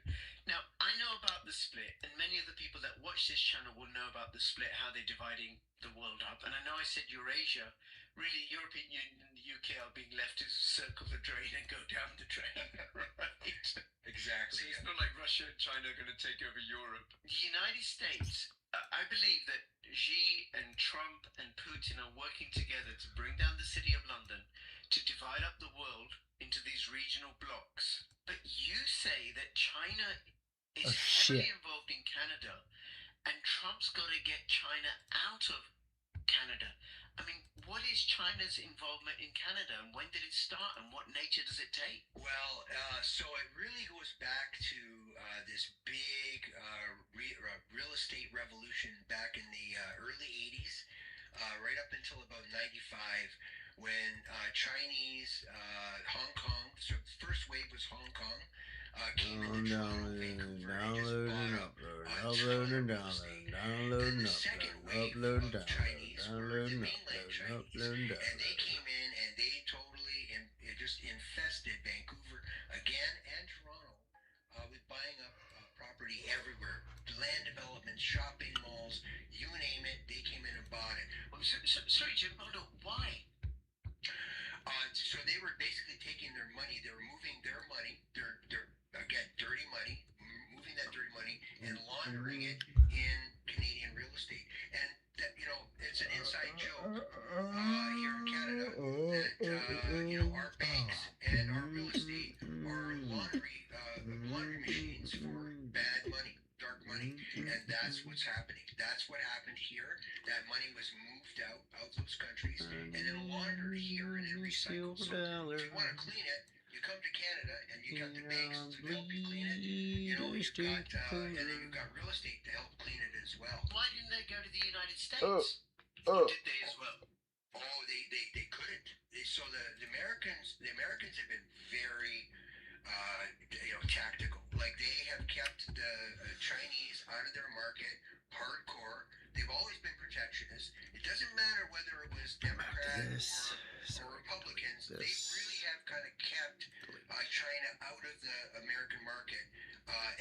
Now, I know about the split, and many of the people that watch this channel will know about the split, how they're dividing the world up. And I know I said Eurasia. Really, European Union and the UK are being left to circle the drain and go down the drain, right? Exactly. So it's not like Russia and China are going to take over Europe. The United States, I believe that Xi and Trump and Putin are working together to bring down the city of London, to divide up the world into these regional blocks. But you say that China is Oh, heavily shit. involved in Canada, and Trump's got to get China out of Canada. I mean, what is China's involvement in Canada, and when did it start, and what nature does it take? Well, so it really goes back to this big real estate revolution back in the early 80s, right up until about 95, when Chinese, Hong Kong. So the first wave was Hong Kong. Came into Toronto, Vancouver, and just bought a ton of real estate. Then the second wave of Chinese were the mainland Chinese, and they came in and they totally just infested Vancouver again and Toronto with buying up property everywhere, land development, shopping malls, you name it. They came in and bought it. Well, sorry, Jim. Hold on. Why? So they were basically taking their money. They were moving their money, their again dirty money, moving that dirty money and laundering it in Canadian real estate. And that, you know, it's an inside joke here in Canada that you know, our banks and our real estate are laundry machines for bad money, dark money, and that's what's happening. That's what happened here. That money was moved out those countries and then laundered here and then recycled. So if you want to clean it, you come to Canada and you got the banks to help you clean it. You know, you've got and then you've got real estate to help clean it as well. Why didn't they go to the United States? Or did they as well? Oh, they couldn't. So the Americans have been very you know, tactical. Like they have kept the Chinese out of their market hardcore. They've always been protectionist. It doesn't matter whether it was Democrats or Republicans. They really have kind of kept China out of the American market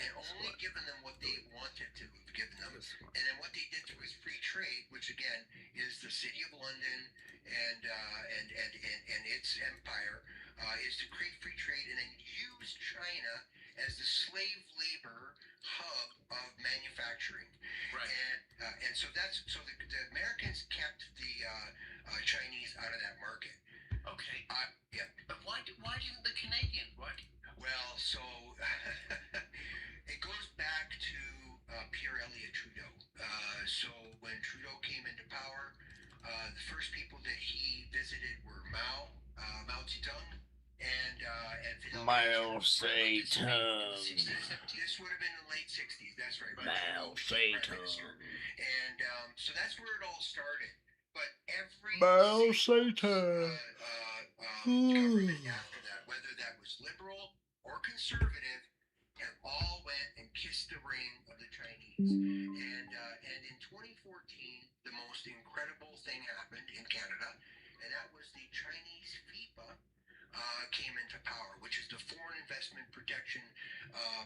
and only given them what they wanted to have given them. And then what they did was free trade, which again is the City of London and its empire, is to create free trade and then use China as the slave labor hub of manufacturing. Right. And so the Americans kept the Chinese out of that market. Okay. Yeah. But why didn't the Canadian? Why? Well, so it goes back to Pierre Elliott Trudeau. So when Trudeau came into power, the first people that he visited were Mao Zedong, and Fidel Mao Castro. Zedong. This would have been the late 60s. That's right. Mao Prime Zedong. Minister. And so that's where it all started. But every Mao single, Zedong. government after that, whether that was liberal or conservative, have all went and kissed the ring of the Chinese. And in 2014, the most incredible thing happened in Canada, and that was the Chinese FIPA came into power, which is the Foreign Investment Protection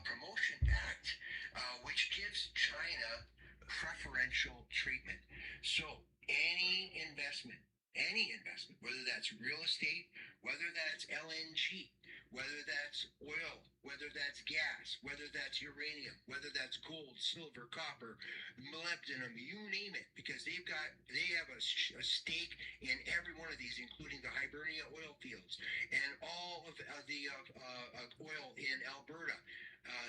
Promotion Act, which gives China preferential treatment. So any investment, whether that's real estate, whether that's LNG, whether that's oil, whether that's gas, whether that's uranium, whether that's gold, silver, copper, molybdenum, you name it, because they have a stake in every one of these, including the Hibernia oil fields and all of the oil in Alberta.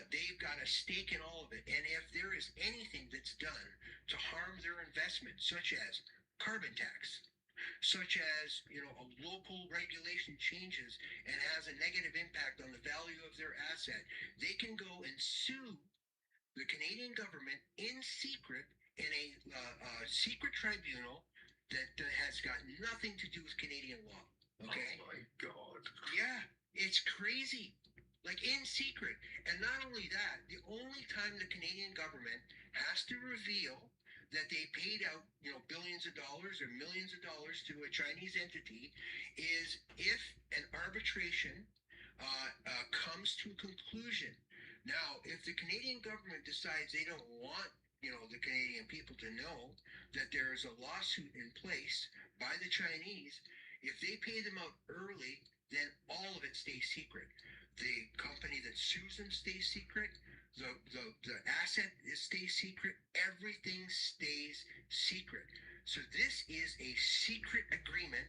They've got a stake in all of it, and if there is anything that's done to harm their investment, such as carbon tax, such as, you know, a local regulation changes and has a negative impact on the value of their asset, they can go and sue the Canadian government in secret in a secret tribunal that has got nothing to do with Canadian law. Okay? Oh my God. Yeah, it's crazy. Like in secret. And not only that, the only time the Canadian government has to reveal that they paid out, you know, billions of dollars or millions of dollars to a Chinese entity is if an arbitration comes to a conclusion. Now, if the Canadian government decides they don't want, you know, the Canadian people to know that there is a lawsuit in place by the Chinese, if they pay them out early, then all of it stays secret. The company that sues them stays secret. The asset stays secret. Everything stays secret. So this is a secret agreement,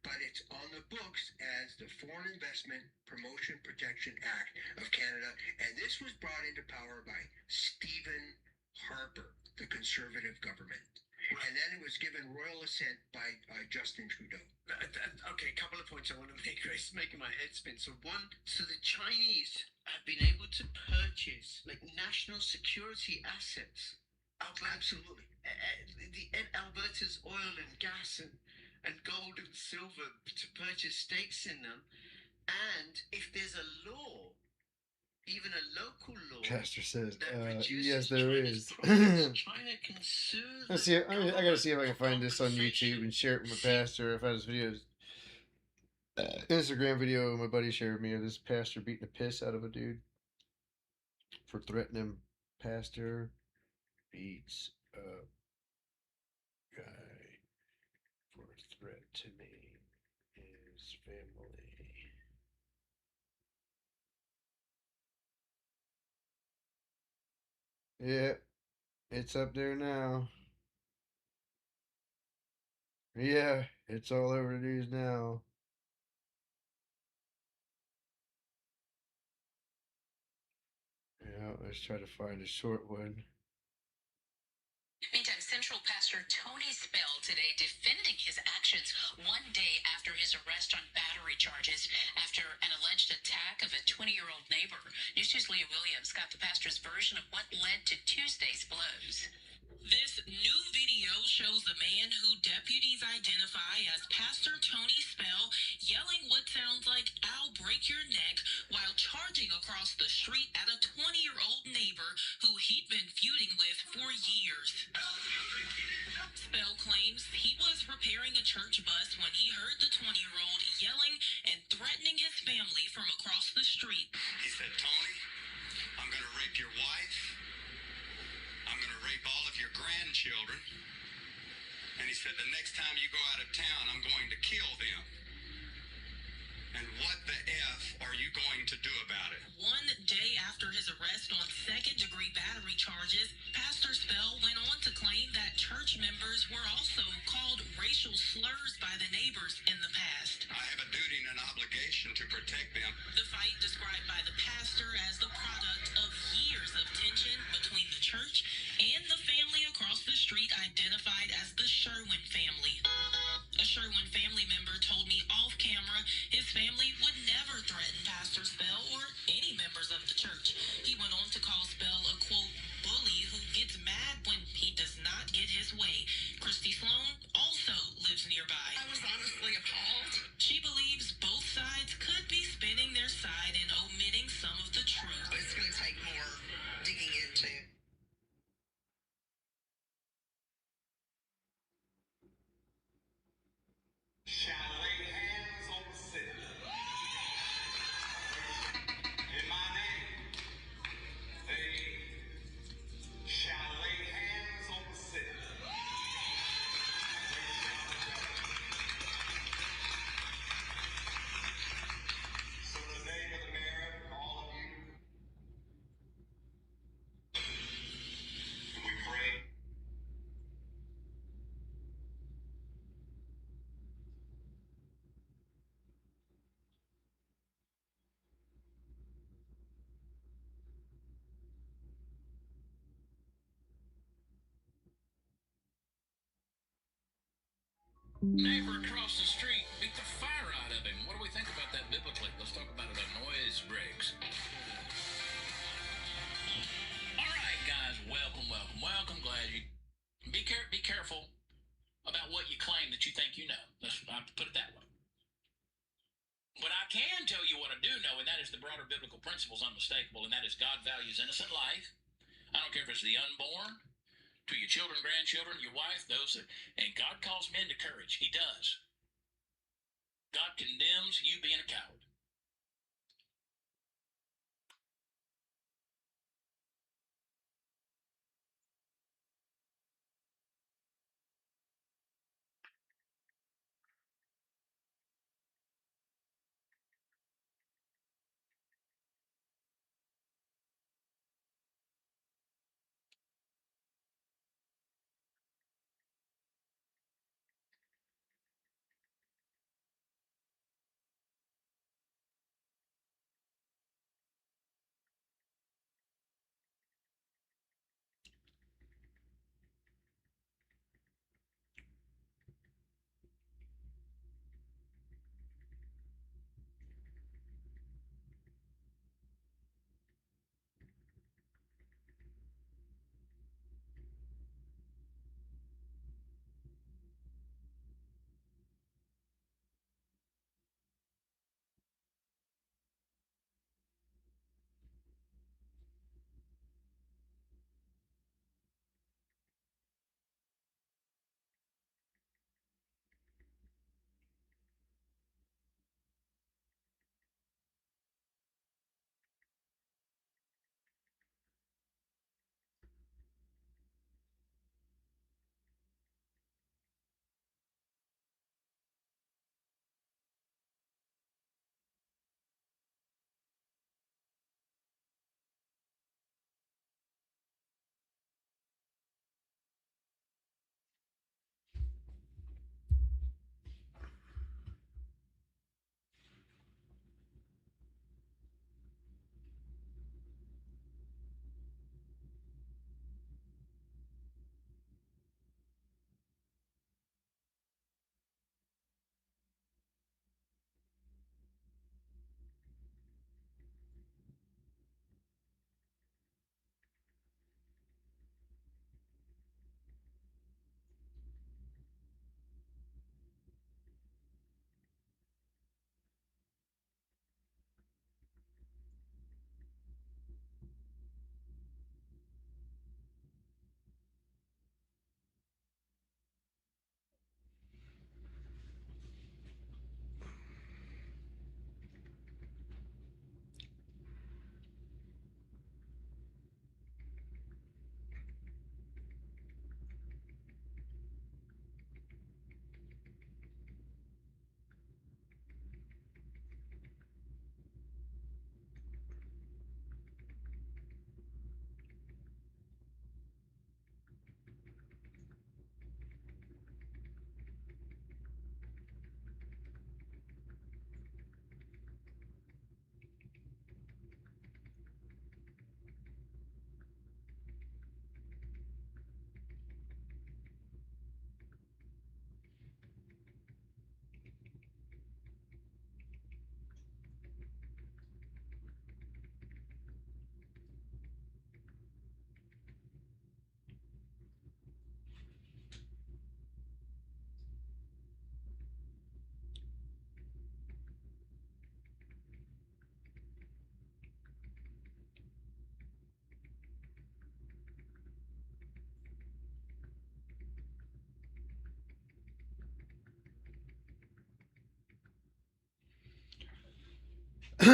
but it's on the books as the Foreign Investment Promotion Protection Act of Canada. And this was brought into power by Stephen Harper, the Conservative government. And then it was given royal assent by Justin Trudeau. Okay, a couple of points I want to make. It's making my head spin. So the Chinese have been able to purchase like national security assets. Absolutely. Alberta's oil and gas and and gold and silver to purchase stakes in them. And if there's a law, even a local law, Pastor says, that reduces yes, there China's is. profits, China can sue Let's the see. I gotta see if I can find government this on for YouTube and share it with my compensation. pastor. I found this video, Instagram video my buddy shared me of this pastor beating the piss out of a dude for threatening. Pastor beats a guy for threatening his family. Yeah, it's up there now. Yeah, it's all over the news now. Yeah, let's try to find a short one. Meantime, Central Pastor Tony Spell today defending his actions 1 day after his arrest on battery charges after an alleged attack of a 20-year-old neighbor. News 2's Leah Williams got the pastor's version of what led to Tuesday's blows. This new video shows a man who deputies identify as Pastor Tony Spell yelling what sounds like "I'll break your neck" while charging across the street at a 20-year-old neighbor who he'd been feuding with for years. Spell claims he was repairing a church bus when he heard the 20-year-old yelling and threatening his family from across the street. He said, "Tony, I'm going to rape your wife. I'm going to rape all of your grandchildren." And he said, "The next time you go out of town, I'm going to kill them. And what the F are you going to do about it?" 1 day after his arrest on second-degree battery charges, Pastor Spell went on to claim that church members were also called racial slurs by the neighbors in the past. I have a duty and an obligation to protect them. The fight, described by the pastor as the product of years of tension between the church and the family across the street identified as the Sherwin family. A Sherwin family member told me off camera his family would never threaten Pastor Spell or any members of the church. He went on to call Spell a, quote, bully who gets mad when he does not get his way. Christy Sloan also lives nearby. I was honestly appalled. She believes both sides could be spinning their side and omitting some of the truth. It's going to take more digging into. Shall lay hands on the sick. In my name, they shall lay hands on the sick. So today, Brother Mayor, all of you, we pray. Neighbor across the street beat the fire out of him. What do we think about that biblically? Let's talk about it on Noise Breaks. All right, guys, welcome. Glad you be careful about what you claim that you think you know. Let's put it that way. But I can tell you what I do know, and that is the broader biblical principle is unmistakable, and that is God values innocent life. I don't care if it's the unborn, to your children, grandchildren, your wife, those that, and God calls men to courage. He does. God condemns you being a coward. A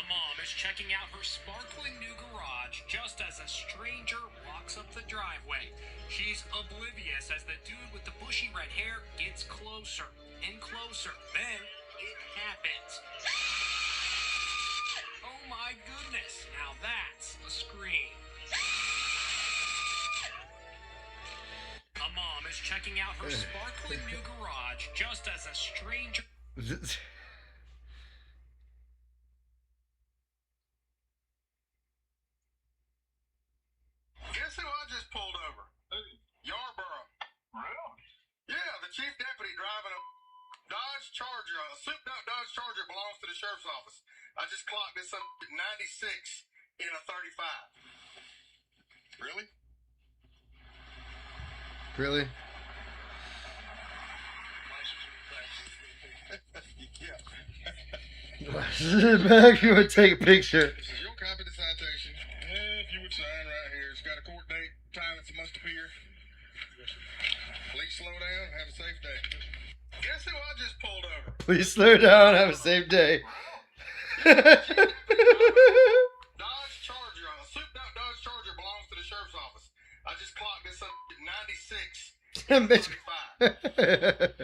mom is checking out her sparkling new garage just as a stranger walks up the driveway. She's oblivious as the dude with the bushy red hair gets closer and closer. Then it happens. Oh my goodness, now that's a scream. A mom is checking out her sparkling new garage just as a stranger... Guess who I just pulled over? Yarborough. Really? Yeah, the chief deputy driving a Dodge Charger. A souped-up Dodge Charger belongs to the sheriff's office. I just clocked this up at 96 in a 35. Really? Really? Yeah. Back, you would take a picture. This is your copy of the citation. If you would sign right here. It's got a court date, time it must appear. Please slow down. Have a safe day. Guess who I just pulled over? Please slow down. Have a safe day. Dodge Charger. A souped-up Dodge Charger belongs to the sheriff's office. I just clocked this up at 96 in a 35.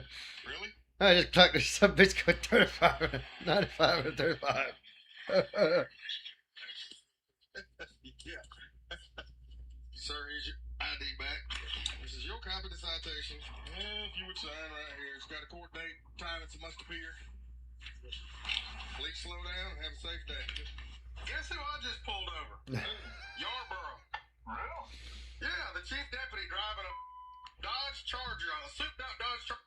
Really? I just clocked this. Some bitch go 35, 95 and 35. Yeah. Sir, here's your ID back. This is your copy of the citation. If you would sign right here. It's got a court date, time it must appear. Please slow down. Have a safe day. Guess who I just pulled over? Yarborough. Really? Yeah, the chief deputy driving a Dodge Charger, a souped-up Dodge Charger.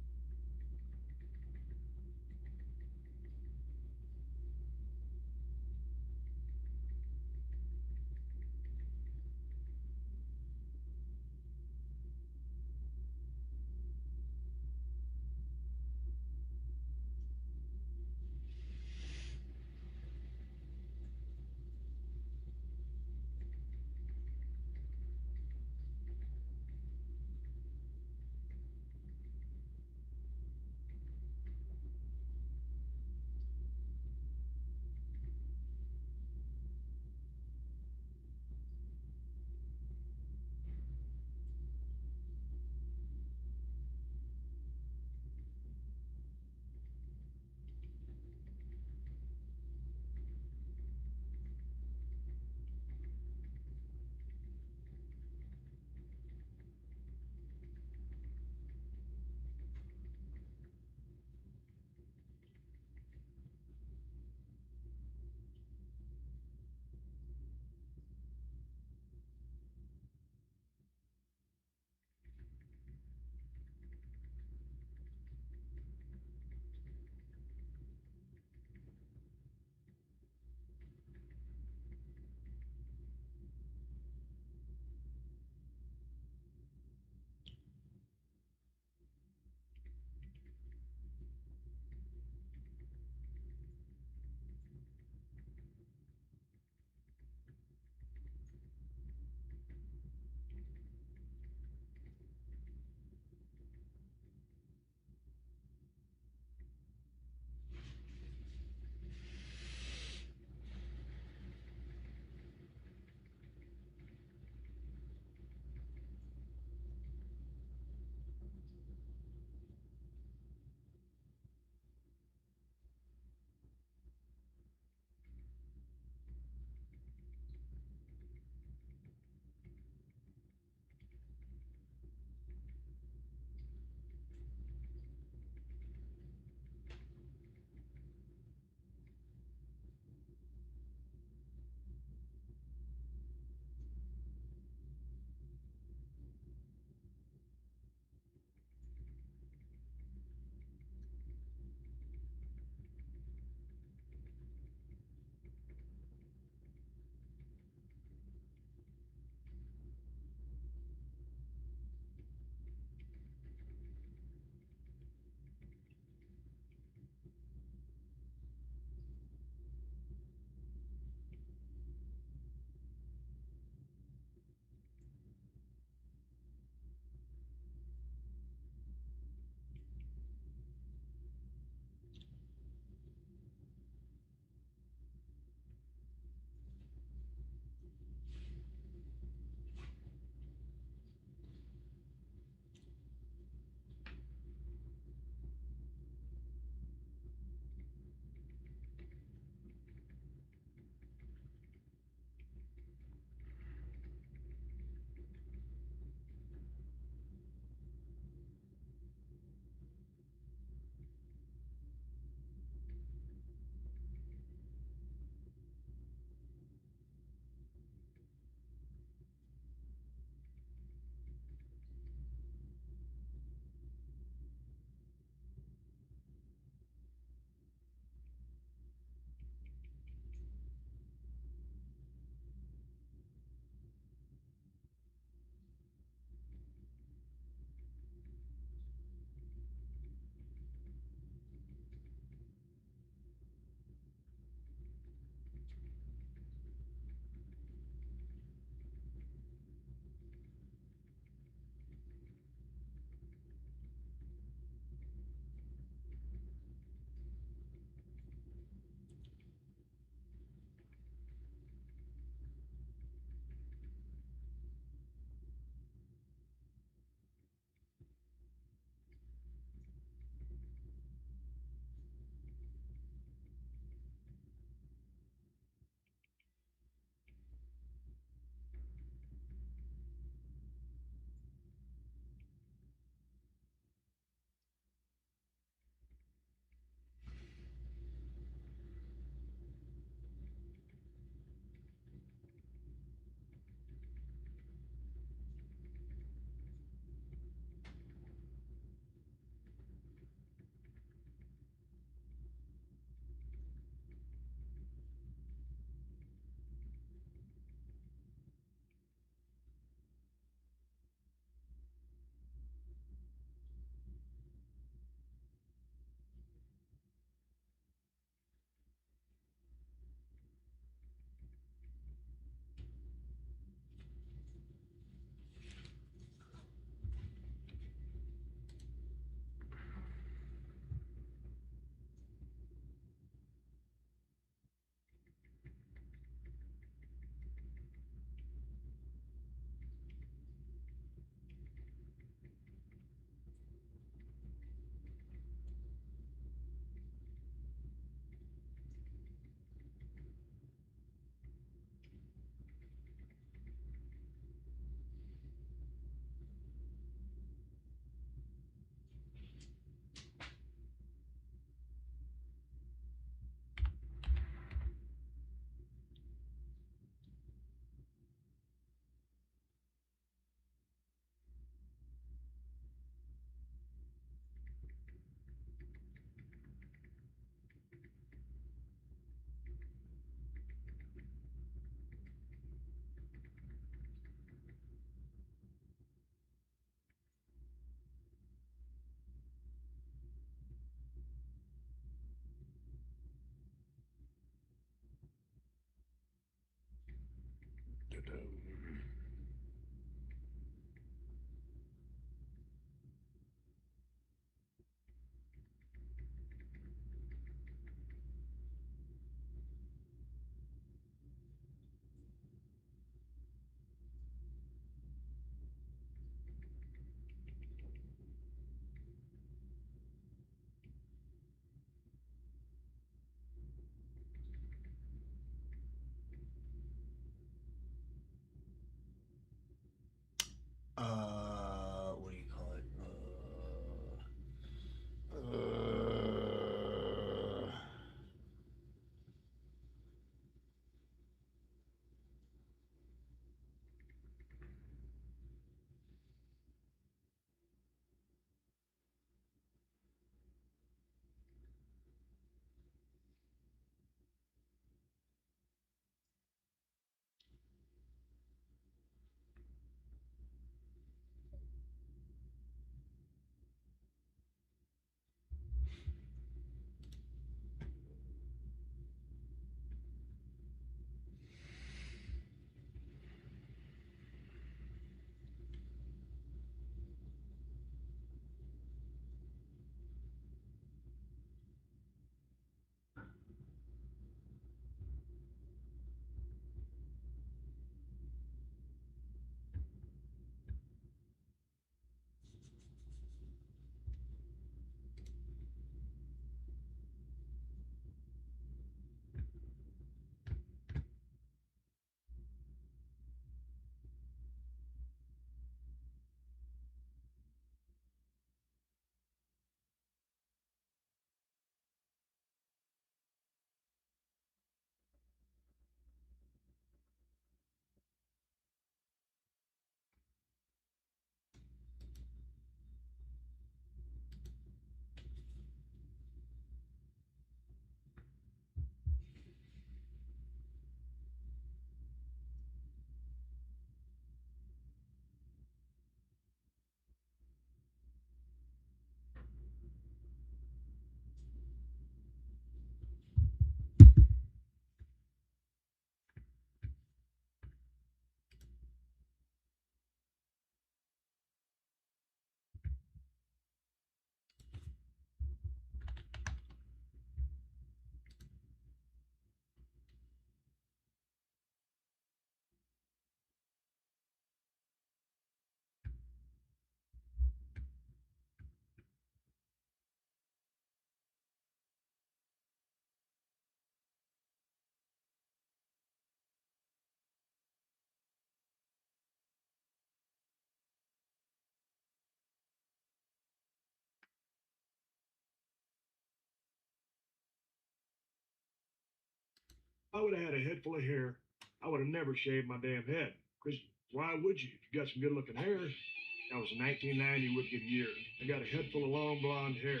I would have had a head full of hair, I would have never shaved my damn head. Because why would you? If you got some good looking hair, that was in 1990 wicked year. I got a head full of long blonde hair.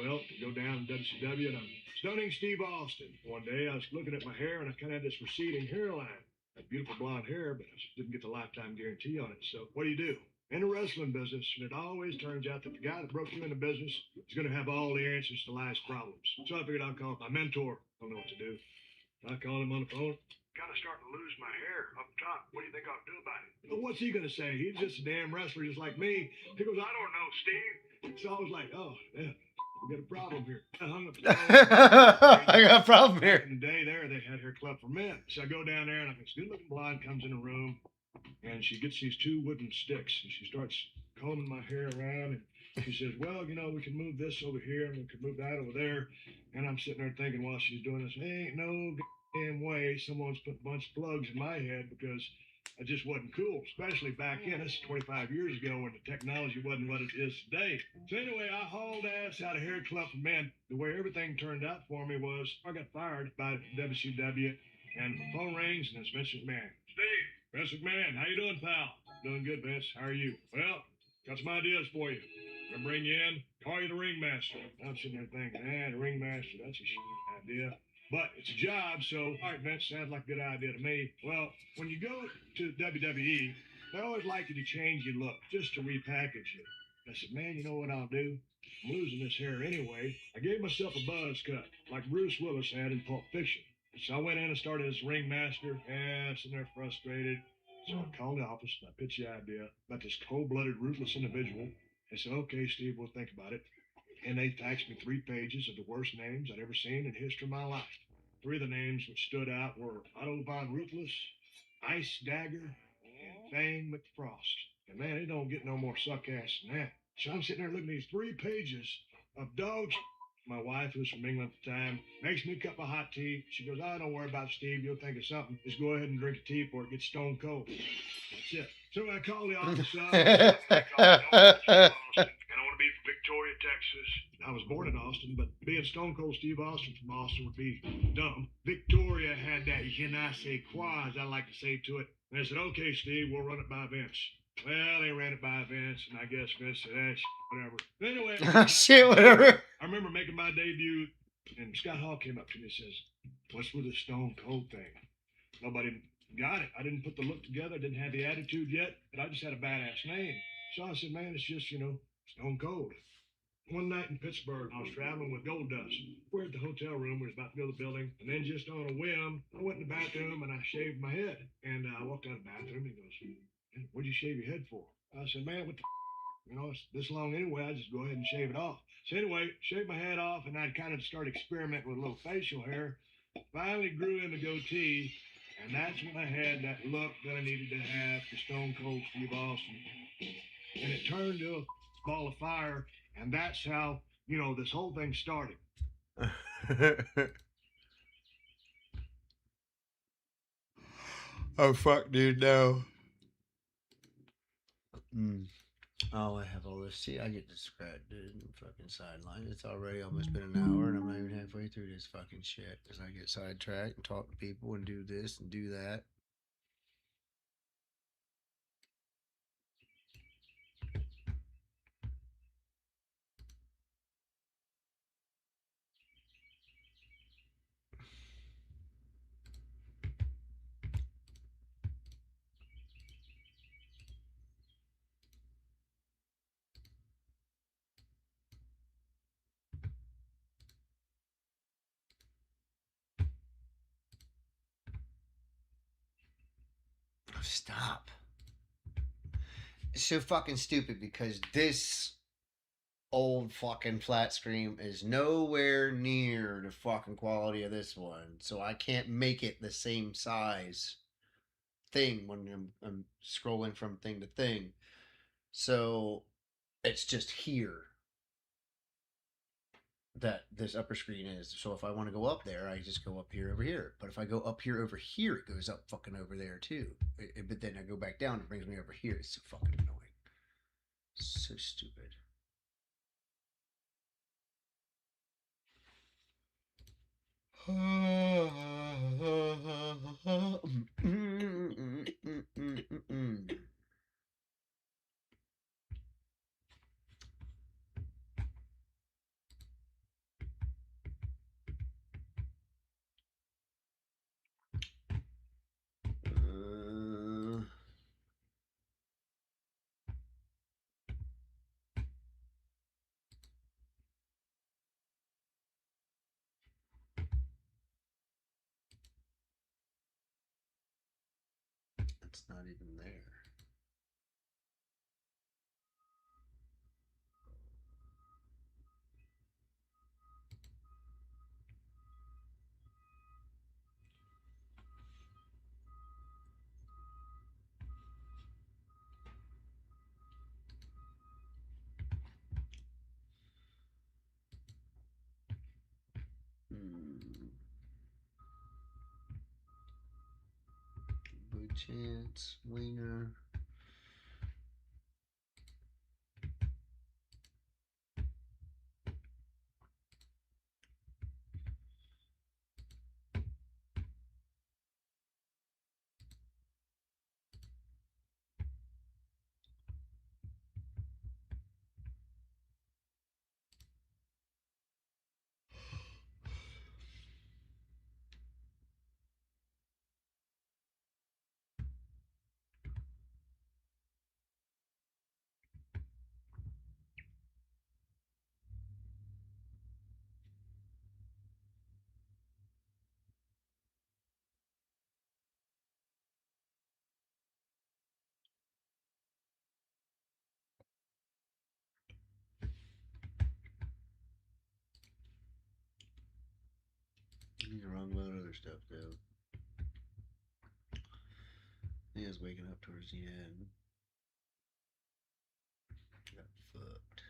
Well, go down to WCW and I'm stunning Steve Austin. One day I was looking at my hair and I kind of had this receding hairline. Had beautiful blonde hair, but I just didn't get the lifetime guarantee on it. So what do? In the wrestling business, it always turns out that the guy that broke you in the business is going to have all the answers to life's problems. So I figured I'd call my mentor. Don't know what to do. I called him on the phone. Kind of starting to lose my hair up top. What do you think I'll do about it? Well, what's he going to say? He's just a damn wrestler just like me. He goes, I don't know, Steve. So I was like, oh, yeah, we got a problem here. I hung up the phone. I got a problem here. In the day there, they had hair club for men. So I go down there and this good-looking blonde comes in the room. And she gets these two wooden sticks and she starts combing my hair around and she says, well, you know, we can move this over here and we can move that over there. And I'm sitting there thinking while she's doing this, ain't no damn way someone's put a bunch of plugs in my head because I just wasn't cool, especially back in, this is 25 years ago when the technology wasn't what it is today. So anyway, I hauled ass out of Hair Club for Men. The way everything turned out for me was I got fired by WCW and the phone rings and it's Vince McMahon. Steve! Vince McMahon, how you doing, pal? Doing good, Vince. How are you? Well, got some ideas for you. I'm gonna bring you in, call you the ringmaster. I'm sitting there thinking, the ringmaster, that's a shit idea. But it's a job, so, all right, Vince, sounds like a good idea to me. Well, when you go to WWE, they always like you to change your look, just to repackage you. I said, man, you know what I'll do? I'm losing this hair anyway. I gave myself a buzz cut, like Bruce Willis had in Pulp Fiction. So I went in and started as ringmaster, and I'm sitting there frustrated. So I called the office, and I pitched the idea about this cold-blooded, ruthless individual. They said, okay, Steve, we'll think about it. And they faxed me 3 pages of the worst names I'd ever seen in the history of my life. 3 of the names which stood out were Otto Von Ruthless, Ice Dagger, and Fang McFrost. And man, it don't get no more suck-ass than that. So I'm sitting there looking at these 3 pages of dogs. My wife, who's from England at the time, makes me a cup of hot tea. She goes, oh, don't worry about it, Steve. You'll think of something. Just go ahead and drink a tea before it gets stone cold. That's it. So I called the office up. And I want to be from Victoria, Texas. I was born in Austin, but being Stone Cold Steve Austin from Austin would be dumb. Victoria had that je ne sais quoi, as I like to say to it. And I said, okay, Steve, we'll run it by Vince. Well, they ran it by Vince, and I guess Vince said, whatever. Anyway. Shit, whatever. I remember making my debut, and Scott Hall came up to me and says, what's with the Stone Cold thing? Nobody got it. I didn't put the look together. I didn't have the attitude yet, but I just had a badass name. So I said, man, it's just, Stone Cold. One night in Pittsburgh, I was traveling with Gold Dust. We're at the hotel room. We was about to go to the building. And then just on a whim, I went in the bathroom and I shaved my head. And I walked out of the bathroom and he goes, what'd you shave your head for? I said, man, what the it's this long anyway. I just go ahead and shave it off. So anyway, shaved my head off and I'd kind of start experimenting with a little facial hair. Finally grew in the goatee. And that's when I had that look that I needed to have for Stone Cold Steve Austin. And it turned to a ball of fire. And that's how, this whole thing started. Oh, fuck, dude, no. Oh, I have all this. See, I get distracted in the fucking sideline. It's already almost been an hour, and I'm not even halfway through this fucking shit. Because I get sidetracked and talk to people and do this and do that. Stop. It's so fucking stupid because this old fucking flat screen is nowhere near the fucking quality of this one. So I can't make it the same size thing when I'm scrolling from thing to thing. So it's just here that this upper screen is. So if I want to go up there, I just go up here over here. But if I go up here over here, it goes up fucking over there too. But then I go back down, it brings me over here. It's so fucking annoying. So stupid. It's not even there. Blue Chance, Wiener. He's wrong about other stuff, though. He was waking up towards the end. Got fucked.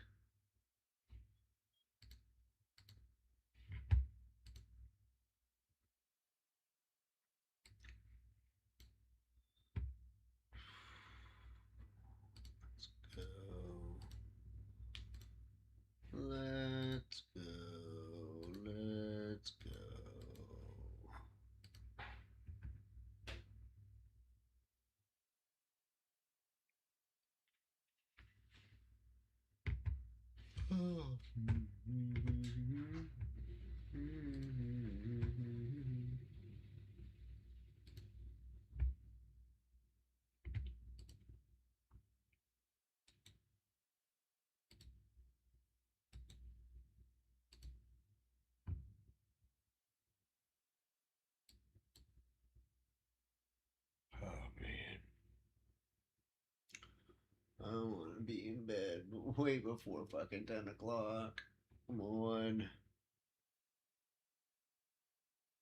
Let's go. Let's go. I want to be in bed way before fucking 10 o'clock. Come on.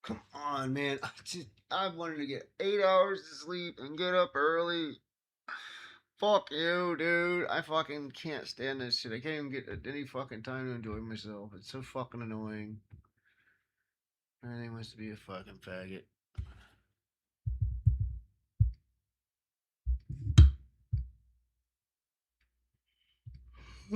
Come on, man. I wanted to get 8 hours of sleep and get up early. Fuck you, dude. I fucking can't stand this shit. I can't even get any fucking time to enjoy myself. It's so fucking annoying. Everything wants to be a fucking faggot. I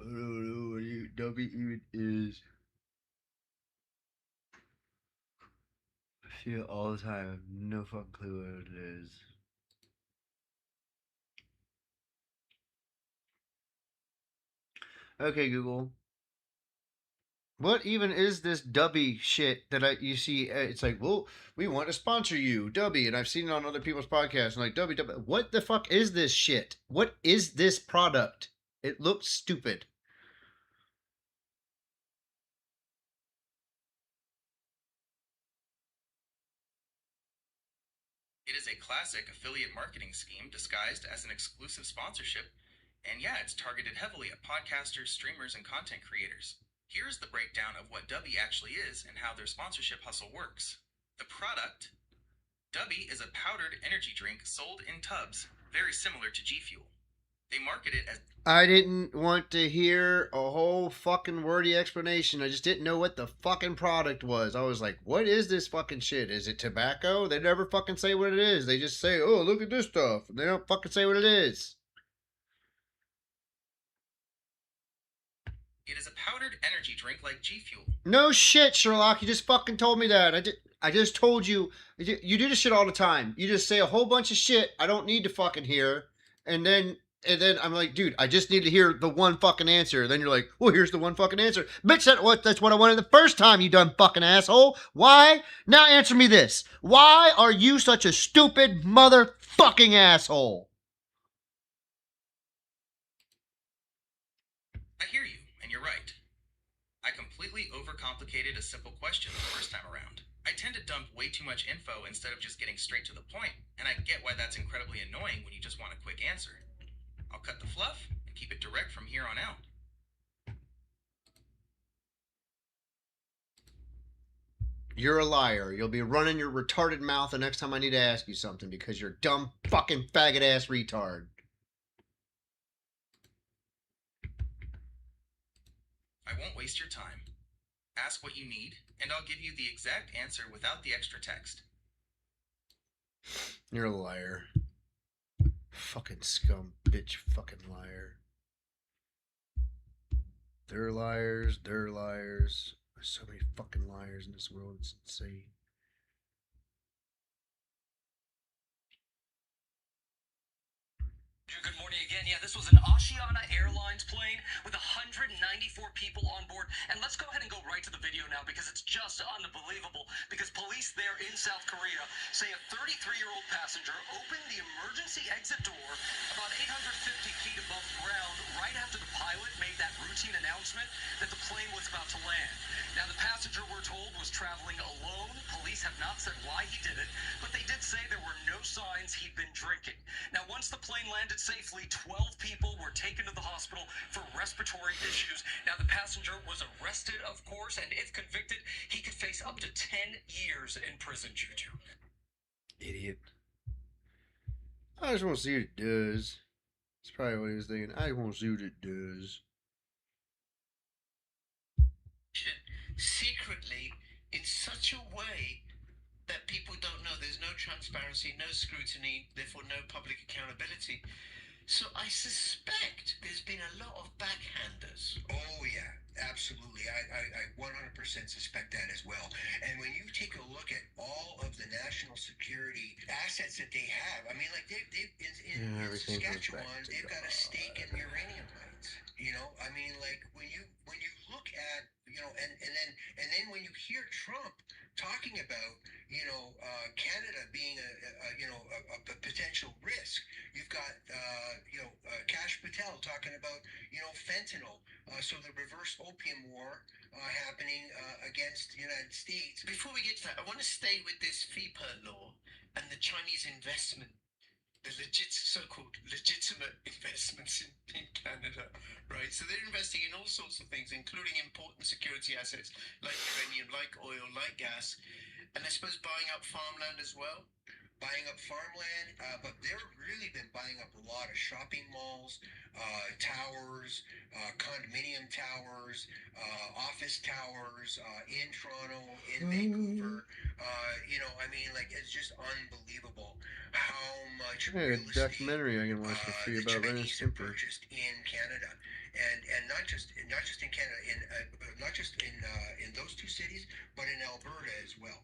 don't know what Dubby even is. I see it all the time. I have no fucking clue what it is. Okay, Google. What even is this Dubby shit that you see? It's like, well, we want to sponsor you, Dubby, and I've seen it on other people's podcasts. And like, Dubby. What the fuck is this shit? What is this product? It looks stupid. It is a classic affiliate marketing scheme disguised as an exclusive sponsorship, and yeah, it's targeted heavily at podcasters, streamers, and content creators. Here's the breakdown of what Dubby actually is and how their sponsorship hustle works. The product: Dubby is a powdered energy drink sold in tubs, very similar to G Fuel. They market it as... I didn't want to hear a whole fucking wordy explanation. I just didn't know what the fucking product was. I was like, what is this fucking shit? Is it tobacco? They never fucking say what it is. They just say, oh, look at this stuff. They don't fucking say what it is. It is a powdered energy drink like G Fuel. No shit, Sherlock. You just fucking told me that. I just told you. You do this shit all the time. You just say a whole bunch of shit I don't need to fucking hear, and then I'm like, dude, I just need to hear the one fucking answer. Then you're like, well, here's the one fucking answer. Bitch, that's what I wanted the first time, you dumb fucking asshole. Why? Now answer me this. Why are you such a stupid motherfucking asshole? I hear you, and you're right. I completely overcomplicated a simple question the first time around. I tend to dump way too much info instead of just getting straight to the point, and I get why that's incredibly annoying when you just want a quick answer. I'll cut the fluff and keep it direct from here on out. You're a liar. You'll be running your retarded mouth the next time I need to ask you something because you're a dumb fucking faggot ass retard. I won't waste your time. Ask what you need, and I'll give you the exact answer without the extra text. You're a liar. Fucking scum, bitch, fucking liar. They're liars, they're liars. There's so many fucking liars in this world, it's insane. Good morning again. Yeah, this was an Asiana Airlines plane with 194 people on board. And let's go ahead and go right to the video now because it's just unbelievable. Because police there in South Korea say a 33-year-old passenger opened the emergency exit door about 850 feet above ground right after the pilot made that routine announcement that the plane was about to land. Now, the passenger, we're told, was traveling alone. Police have not said why he did it, but they did say there were no signs he'd been drinking. Now, once the plane landed safely, 12 people were taken to the hospital for respiratory issues. Now, the passenger was arrested, of course, and if convicted, he could face up to 10 years in prison, Juju. Idiot. I just want to see what it does. That's probably what he was thinking. I want to see what it does. Secretly, in such a way that people don't know. There's no transparency, no scrutiny, therefore no public accountability. So I suspect there's been a lot of backhanders. Oh yeah, absolutely. I 100% suspect that as well. And when you take a look at all of the national security assets that they have, I mean, like in Saskatchewan, they've got a stake in uranium mines. You know, I mean, like when you look at, you know, and then when you hear Trump talking about, you know, Canada being a potential risk, you've got Kash Patel talking about, you know, fentanyl, so the reverse opium war happening against the United States. Before we get to that, I want to stay with this FIPA law and the Chinese investment, the so-called legitimate investments in Canada, right? So they're investing in all sorts of things, including important security assets like uranium, like oil, like gas, and I suppose buying up farmland as well. Buying up farmland, but they've really been buying up a lot of shopping malls, towers, condominium towers, office towers in Toronto, in Vancouver. You know, I mean, like, it's just unbelievable how much real estate documentary I can watch for free about Ren and Stimpy purchased in Canada, and not just in Canada, not just in those two cities, but in Alberta as well.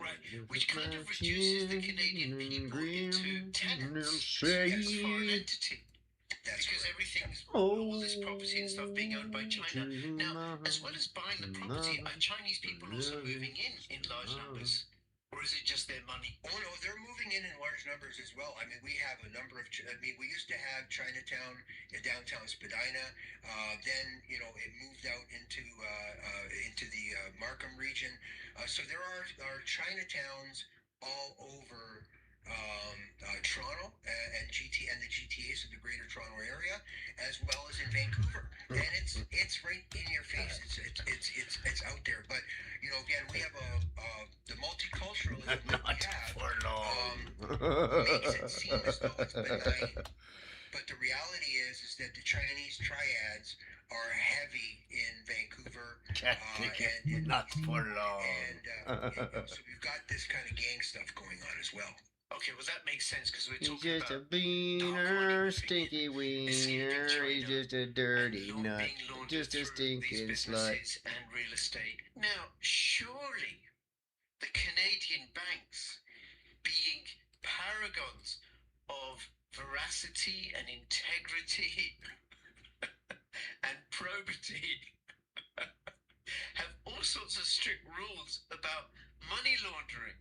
Right, which kind of reduces the Canadian people into tenants, yes, foreign entity. That's because everything's, all this property and stuff being owned by China. Now, as well as buying the property, are Chinese people also moving in large numbers? Or is it just their money? Oh no, they're moving in large numbers as well. I mean, we have a number of. I mean, we used to have Chinatown in downtown Spadina. Then you know it moved out into the Markham region. So there are Chinatowns all over Toronto and the GTA, so the Greater Toronto Area, as well as in Vancouver, and it's right in your face. It's out there. But you know, again, we have the multiculturalism that we have makes it seem as though it's benign. But the reality is that the Chinese triads are heavy in Vancouver. Not for long. And so we've got this kind of gang stuff going on as well. Okay, well that makes sense because we're He's talking just a about beaner, stinky wiener. He's just a dirty nut, just a stinking slut. businesses and real estate. Now, surely the Canadian banks, being paragons of veracity and integrity and probity, have all sorts of strict rules about money laundering.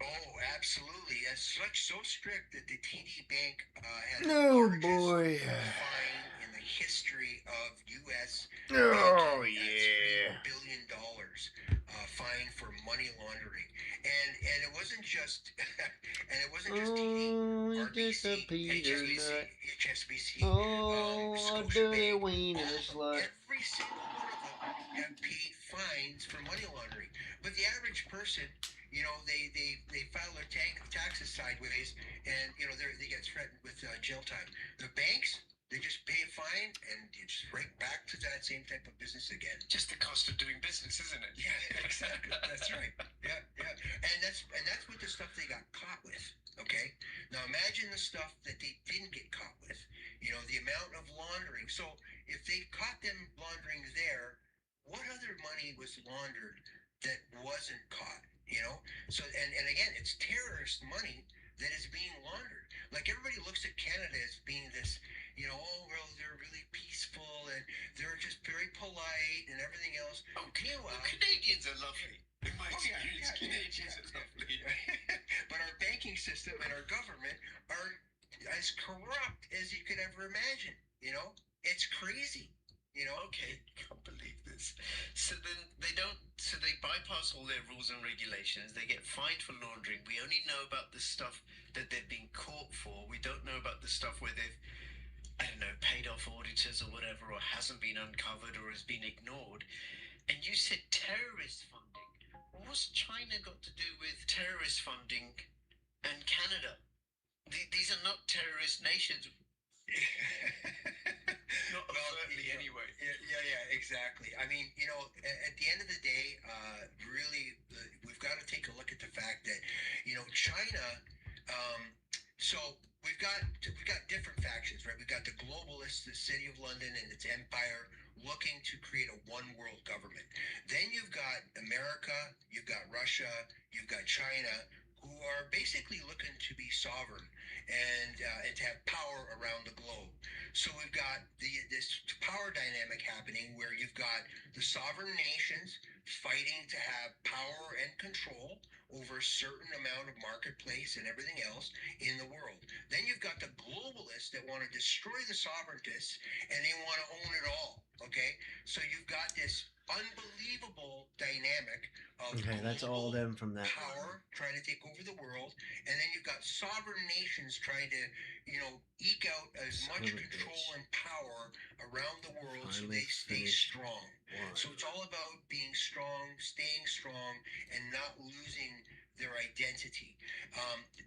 Oh, absolutely. So strict that the TD Bank has Oh the largest boy. fine in the history of U.S. Oh banking. yeah. That's $3 billion fine for money laundering, and it wasn't just TD. Oh, he's just a RBC, Peter HSBC, nut. HSBC, Oh, a dirty Scotiabank, wiener all of them. slut. Every single one of them have paid fines for money laundering. But the average person, you know, they file their taxes sideways, and you know they get threatened with jail time. The banks, they just pay a fine and it's right back to that same type of business again. Just the cost of doing business, isn't it? Yeah, exactly. That's right. Yeah. And that's what the stuff they got caught with. Okay. Now imagine the stuff that they didn't get caught with. You know, the amount of laundering. So if they caught them laundering there, what other money was laundered that wasn't caught? You know. So and again, it's terrorist money that is being laundered. Like everybody looks at Canada as being this, you know, oh well, they're really peaceful and they're just very polite and everything else. Oh, Canadians are lovely. In my experience, Canadians are lovely. But our banking system and our government are as corrupt as you could ever imagine. You know, it's crazy. You know, okay, can't believe this. So then they bypass all their rules and regulations. They get fined for laundering. We only know about the stuff that they've been caught for. We don't know about the stuff where they've, I don't know, paid off auditors or whatever, or hasn't been uncovered or has been ignored. And you said terrorist funding. What's China got to do with terrorist funding and Canada? These are not terrorist nations. Not overtly, anyway. Yeah, exactly. I mean, you know, at the end of the day, really, we've got to take a look at the fact that, you know, China. So we've got different factions, right? We've got the globalists, the City of London and its empire, looking to create a one world government. Then you've got America, you've got Russia, you've got China, who are basically looking to be sovereign and to have power around the globe. So we've got this power dynamic happening where you've got the sovereign nations fighting to have power and control over a certain amount of marketplace and everything else in the world. Then you've got the globalists that want to destroy the sovereigntists and they want to own it all. Okay, so you've got this unbelievable dynamic of Okay, that's all of them from that. power trying to take over the world, and then you've got sovereign nations trying to, you know, eke out as much control and power around the world so they stay strong. So it's all about being strong, staying strong, and not losing their identity.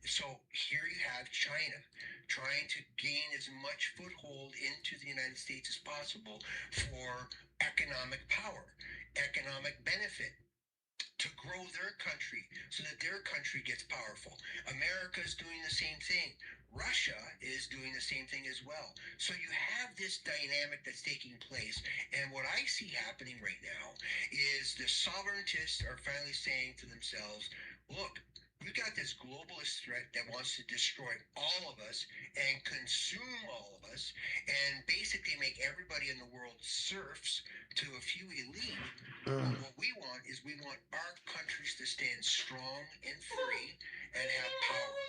So here you have China trying to gain as much foothold into the United States as possible for economic power, economic benefit, to grow their country so that their country gets powerful. America is doing the same thing. Russia is doing the same thing as well. So you have this dynamic that's taking place. And what I see happening right now is the sovereigntists are finally saying to themselves, look, we've got this globalist threat that wants to destroy all of us and consume all of us and basically make everybody in the world serfs to a few elite. What we want is we want our countries to stand strong and free and have power.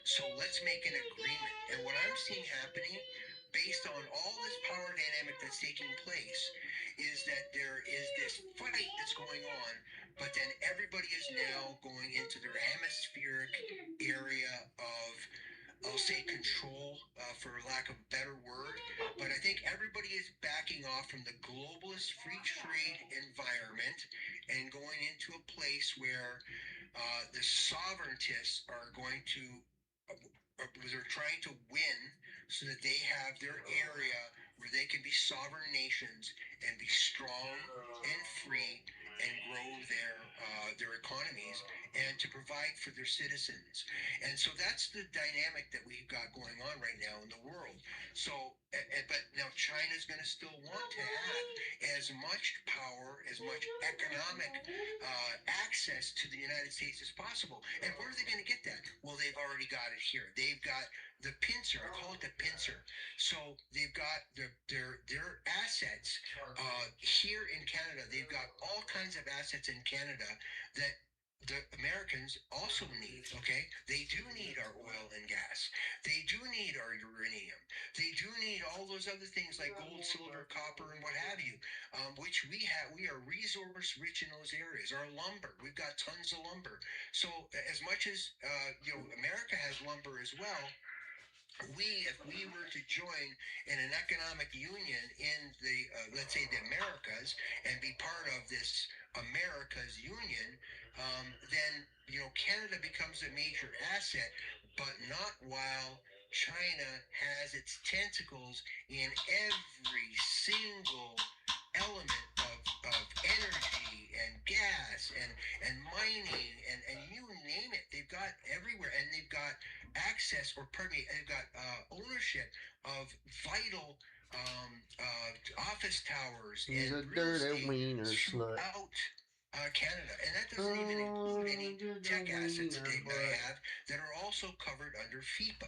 So let's make an agreement. And what I'm seeing happening, based on all this power dynamic that's taking place, is that there is this fight that's going on, but then everybody is now going into their hemispheric area of, I'll say, control, for lack of a better word. But I think everybody is backing off from the globalist free trade environment and going into a place where the sovereigntists are going to, they're trying to win so that they have their area where they can be sovereign nations and be strong and free and grow their economies and to provide for their citizens. And so that's the dynamic that we've got going on right now in the world. So, but now China's going to still want to have as much power, as much economic access to the United States as possible. And where are they going to get that? Well, they've already got it here. They've got the pincer. I call it the pincer. So they've got their assets here in Canada. They've got all kinds of assets in Canada that the Americans also need, okay? They do need our oil and gas. They do need our uranium. They do need all those other things like gold, silver, copper, and what have you, which we have. We are resource rich in those areas. Our lumber, we've got tons of lumber. So as much as, America has lumber as well, if we were to join in an economic union in the, let's say, the Americas, and be part of this America's union, then, Canada becomes a major asset, but not while China has its tentacles in every single element of energy and gas and mining and you name it. They've got everywhere, and they've got access, or pardon me, they've got ownership of vital office towers He's a and real dirty estate wiener slut. throughout Canada, and that doesn't even include any tech assets that they have that are also covered under FIPA.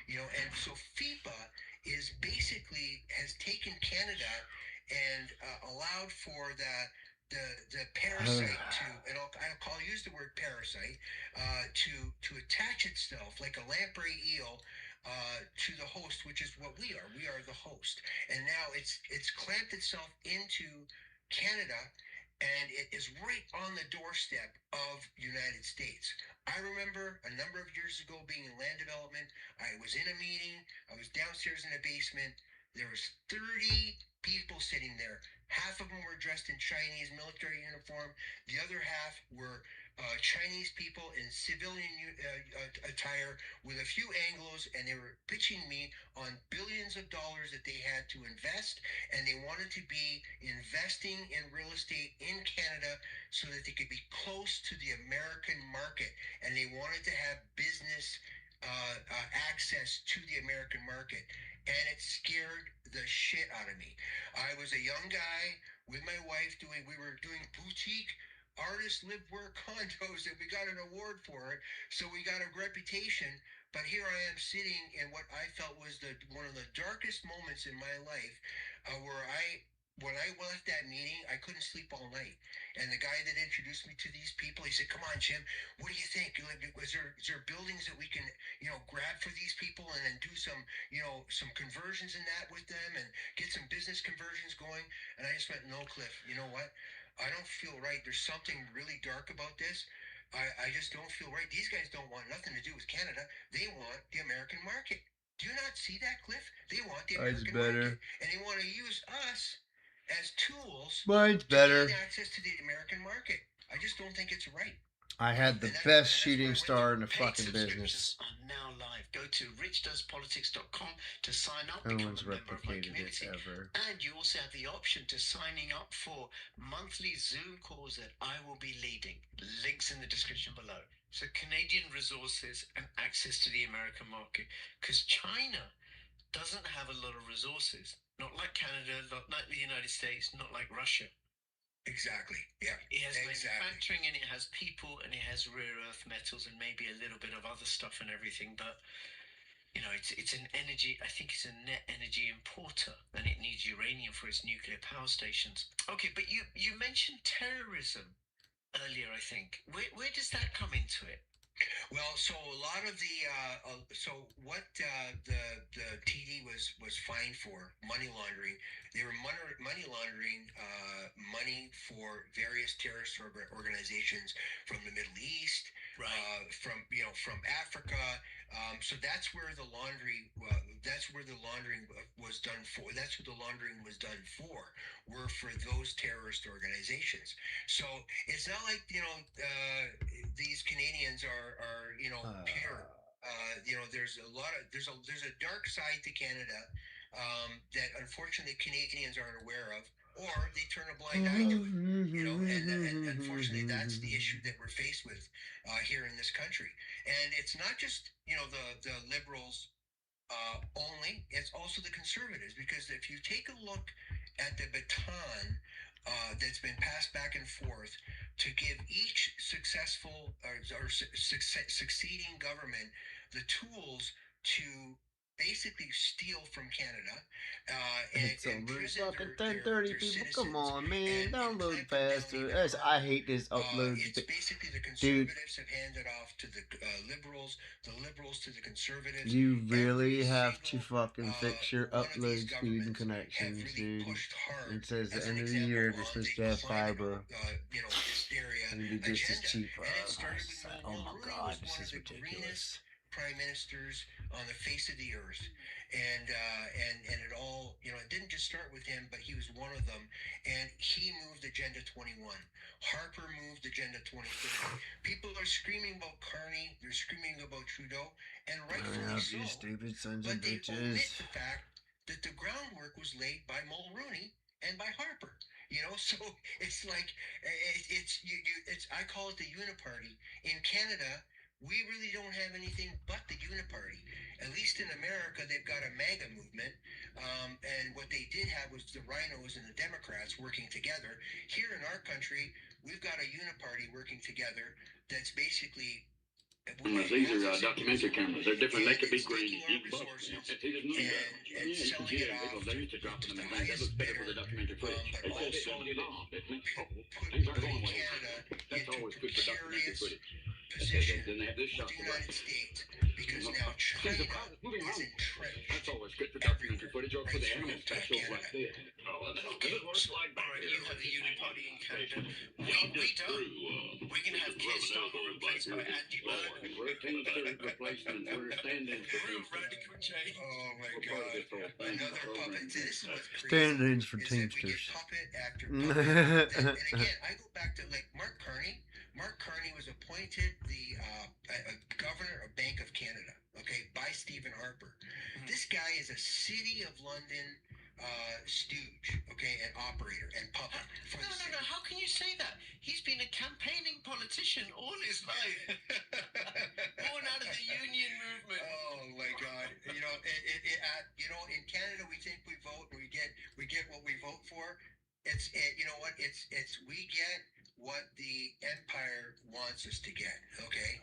And so FIPA is basically has taken Canada and allowed for the parasite to, and I'll use the word parasite, to attach itself like a lamprey eel to the host, which is what we are. We are the host, and now it's clamped itself into Canada, and it is right on the doorstep of United States. I remember a number of years ago being in land development. I was in a meeting. I was downstairs in a basement. There was 30 people sitting there. Half of them were dressed in Chinese military uniform. The other half were Chinese people in civilian attire with a few Anglos, and they were pitching me on billions of dollars that they had to invest, and they wanted to be investing in real estate in Canada so that they could be close to the American market, and they wanted to have business access to the American market. And it scared the shit out of me. I was a young guy with my wife we were doing boutique artist live work condos, and we got an award for it. So we got a reputation, but here I am sitting in what I felt was one of the darkest moments in my life, where when I left that meeting, I couldn't sleep all night. And the guy that introduced me to these people, he said, "Come on, Jim, what do you think? Is there buildings that we can, grab for these people and then do some, some conversions in that with them and get some business conversions going?" And I just went, "No, Cliff, you know what? I don't feel right. There's something really dark about this. I just don't feel right. These guys don't want nothing to do with Canada. They want the American market. Do you not see that, Cliff? They want the American market. And they want to use us as tools Mine's to better. gain access to the American market. I just don't think it's right." I had the best shooting star in the fucking business. Are now live. Go to richdoespolitics.com to sign up. No become one's a member of my replicated it community. ever. And you also have the option to signing up for monthly Zoom calls that I will be leading. Links in the description below. So Canadian resources and access to the American market. Because China doesn't have a lot of resources. Not like Canada, not like the United States, not like Russia. Exactly. Yeah. It has manufacturing, and it has people, and it has rare earth metals, and maybe a little bit of other stuff and everything. But it's an energy. I think it's a net energy importer, and it needs uranium for its nuclear power stations. Okay, but you mentioned terrorism earlier. I think where does that come into it? Well, so a lot of the what the TD was fined for, money laundering. They were money laundering money for various terrorist organizations from the Middle East, from Africa. So that's where the laundering was done for. That's what the laundering was done for. Were for those terrorist organizations. So it's not like these Canadians are pure. There's a dark side to Canada that unfortunately Canadians aren't aware of. or they turn a blind eye to it. You know, and unfortunately, that's the issue that we're faced with here in this country. And it's not just, you know, the liberals only, it's also the conservatives, because if you take a look at the baton that's been passed back and forth to give each successful or succeeding government the tools to basically steal from Canada It's and over. It's imprison fucking 10:30, their people. citizens. Come on, man. and Download clamp down faster. even I hate this upload. it's basically the Dude, conservatives have handed off to the liberals to the conservatives. you really have to fucking fix your upload speed and connections, really dude. pushed hard It says the as end an of the year, example they're on supposed the to have climate, fiber. you know, hysteria And it'd be just as agenda. cheap. And it started with Oh my Mulroney god, was this one is of the ridiculous. greenest prime ministers on the face of the earth, and it all, you know, it didn't just start with him, but he was one of them, and he moved Agenda 21. Harper moved Agenda 2030. People are screaming about Carney, they're screaming about Trudeau, and rightfully Yeah, so. you stupid sons But of they bitches. omit the fact that the groundwork was laid by Mulroney and by Harper. You know, so it's like it's I call it the uniparty. In Canada, we really don't have anything but the uniparty. At least in America, they've got a MAGA movement, and what they did have was the rhinos and the Democrats working together. Here in our country, we've got a uniparty working together that's basically. These are documentary cameras. They're different. They could be green. You can both. You know, And selling it off they used to drop them in the to the bank. That looks highest better bidder, for the documentary footage. but It's also all it off, isn't it? putting Things aren't going well. Canada That's into always good for documentary precarious footage. position Then they have this shot with the for United right. States, because now China is entrenched. That's always good for documentary footage or for the animal specials like this. Okay, so, alright, you have the uniparty in Canada. We don't. We're gonna have Keir Starmer replaced by Andy Burnham. We're Teamsters replacements. We're stand-ins for Real Teamsters. radical change. Oh my We're part of God! this whole thing. Another puppet. This is what's crazy. Stand-ins for is that we get Teamsters. puppet after puppet. And again, I go back to like Mark Carney. Mark Carney was appointed the governor of Bank of Canada, okay, by Stephen Harper. This guy is a City of London stooge, okay, and operator and puppet for the city. No. How can you say that? He's been a campaigning politician all his life. Born out of the union movement. Oh my God! You know, you know, in Canada we think we vote and we get what we vote for. You know what? We get what the empire wants us to get. Okay,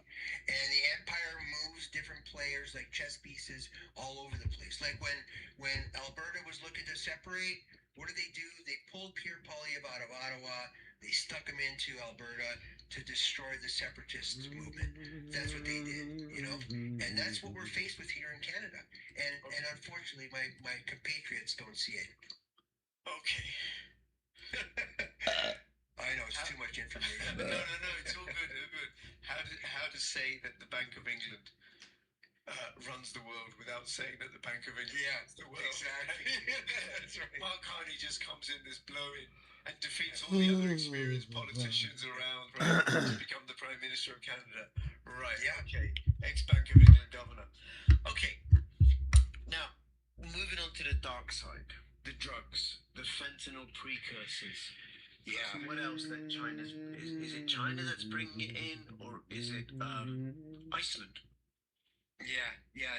and the empire moves different players like chess pieces all over the place. Like when Alberta was looking to separate, what did they do? They pulled Pierre Poilievre out of Ottawa. They stuck him into Alberta to destroy the separatist movement. That's what they did, you know, and that's what we're faced with here in Canada. And unfortunately, my compatriots don't see it. Okay. I know it's too much information. No, it's all good. All good. How to say that the Bank of England runs the world without saying that the Bank of England runs the world? Exactly. That's right. Mark Carney just comes in this blowing and defeats all the other experienced politicians around, right, to become the Prime Minister of Canada. Right. Yeah. Okay. Ex-Bank of England governor. Okay. Now, moving on to the dark side, the drugs, the fentanyl precursors. Yeah. So what else that China's is it China that's bringing it in, or is it Iceland? Yeah.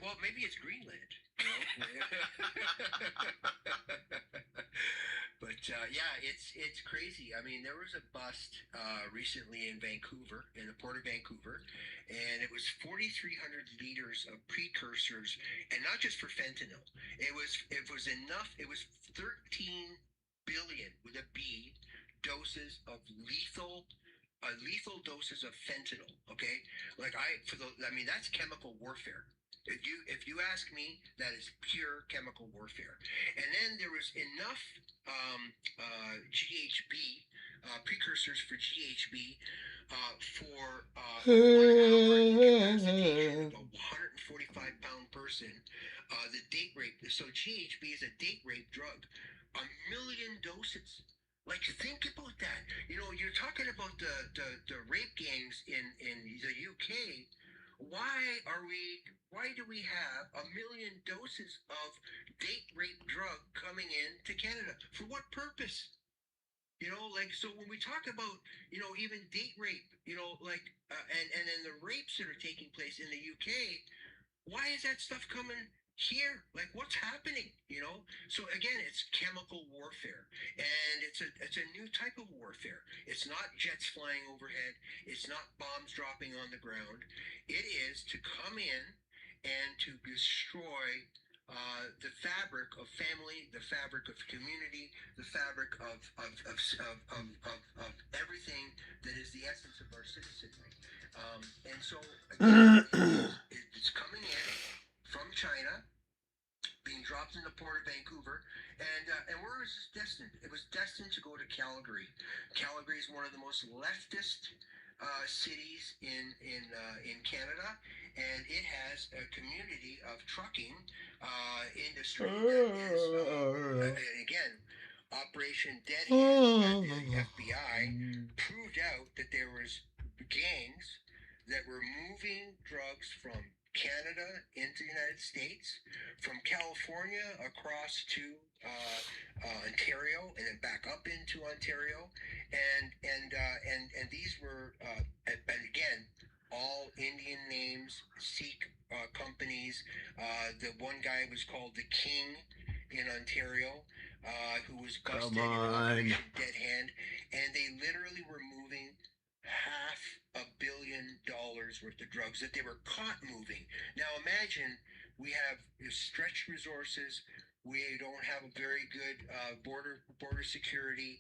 Well, maybe it's Greenland. You know? But yeah, it's crazy. I mean, there was a bust recently in Vancouver, in the port of Vancouver, and it was 4,300 liters of precursors, and not just for fentanyl. It was enough. It was 13 billion with a B doses of lethal doses of fentanyl. Okay, that's chemical warfare. If you ask me, that is pure chemical warfare. And then there was enough GHB precursors for GHB for 1 hour incapacitation of a 145-pound person. The date rape. So GHB is a date rape drug. 1 million doses. Like, think about that. You know, you're talking about the rape gangs in the UK. why do we have 1 million doses of date rape drug coming in to Canada? For what purpose? So when we talk about, even date rape, and then the rapes that are taking place in the UK, why is that stuff coming here? Like, what's happening? So again, it's chemical warfare, and it's a new type of warfare. It's not jets flying overhead. It's not bombs dropping on the ground. It is to come in and to destroy the fabric of family, the fabric of community, the fabric of everything that is the essence of our citizenry. And so again, it's coming in from China, being dropped in the port of Vancouver, and where was this destined? It was destined to go to Calgary. Calgary is one of the most leftist cities in Canada, and it has a community of trucking industry that is, and again, Operation Dead Hand at the FBI proved out that there was gangs that were moving drugs from Canada into the United States, from California across to Ontario, and then back up into Ontario, and these were and again, all Indian names, Sikh companies. The one guy was called the King in Ontario, who was busted in Operation Dead Hand, and they literally were moving $500 million worth of drugs that they were caught moving. Now imagine we have stretched resources. We don't have a very good border security.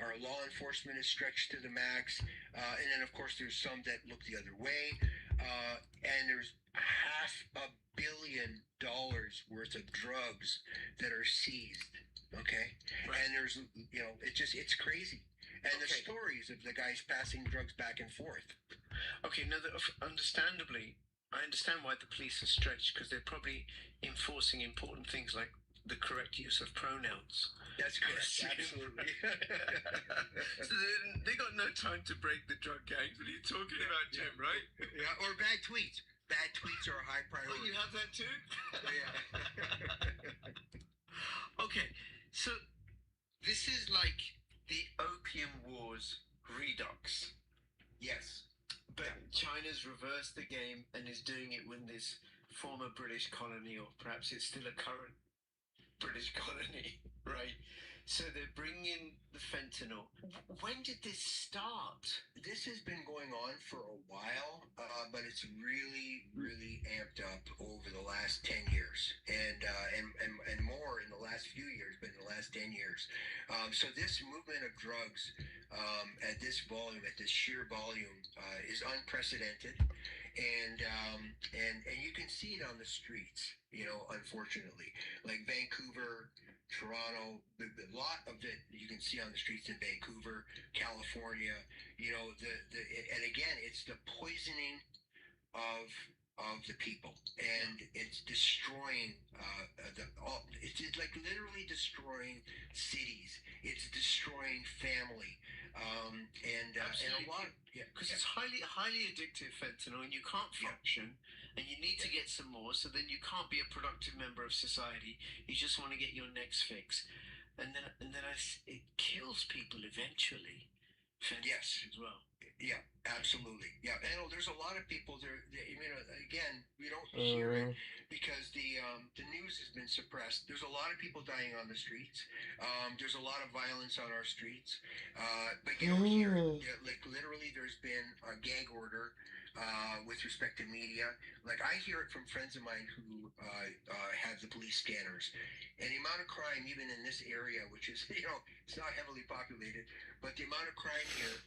Our law enforcement is stretched to the max, and then of course there's some that look the other way. And there's $500 million worth of drugs that are seized. Okay, right. And there's it's crazy. And the stories of the guys passing drugs back and forth. Okay, no, understandably, I understand why the police are stretched, because they're probably enforcing important things like the correct use of pronouns. That's correct, absolutely. So they got no time to break the drug gangs. What are you talking about, Jim, right? Yeah, or bad tweets. Bad tweets are a high priority. Oh, you have that too? Yeah. Okay, so this is like the Opium Wars redux. Yes. But China's reversed the game and is doing it with this former British colony, or perhaps it's still a current British colony, right? So they're bringing in the fentanyl. When did this start? This has been going on for a while, but it's really, really amped up over the last 10 years, and more in the last few years, but in the last 10 years. So this movement of drugs at this volume, at this sheer volume, is unprecedented, and you can see it on the streets. Unfortunately, like Vancouver, Toronto, a lot of it you can see on the streets in Vancouver, California. And again, it's the poisoning of the people, and it's destroying it's like literally destroying cities. It's destroying family, and a lot, because it's highly addictive, fentanyl, and you can't function, and you need to get some more. So then you can't be a productive member of society. You just want to get your next fix, and then it kills people eventually. Fentanyl as well. Yeah, absolutely. Yeah, and there's a lot of people there. Again, we don't hear it because the news has been suppressed. There's a lot of people dying on the streets. There's a lot of violence on our streets, but you don't hear it. Like literally, there's been a gag order with respect to media. Like I hear it from friends of mine who have the police scanners, and the amount of crime even in this area, which is it's not heavily populated, but the amount of crime here.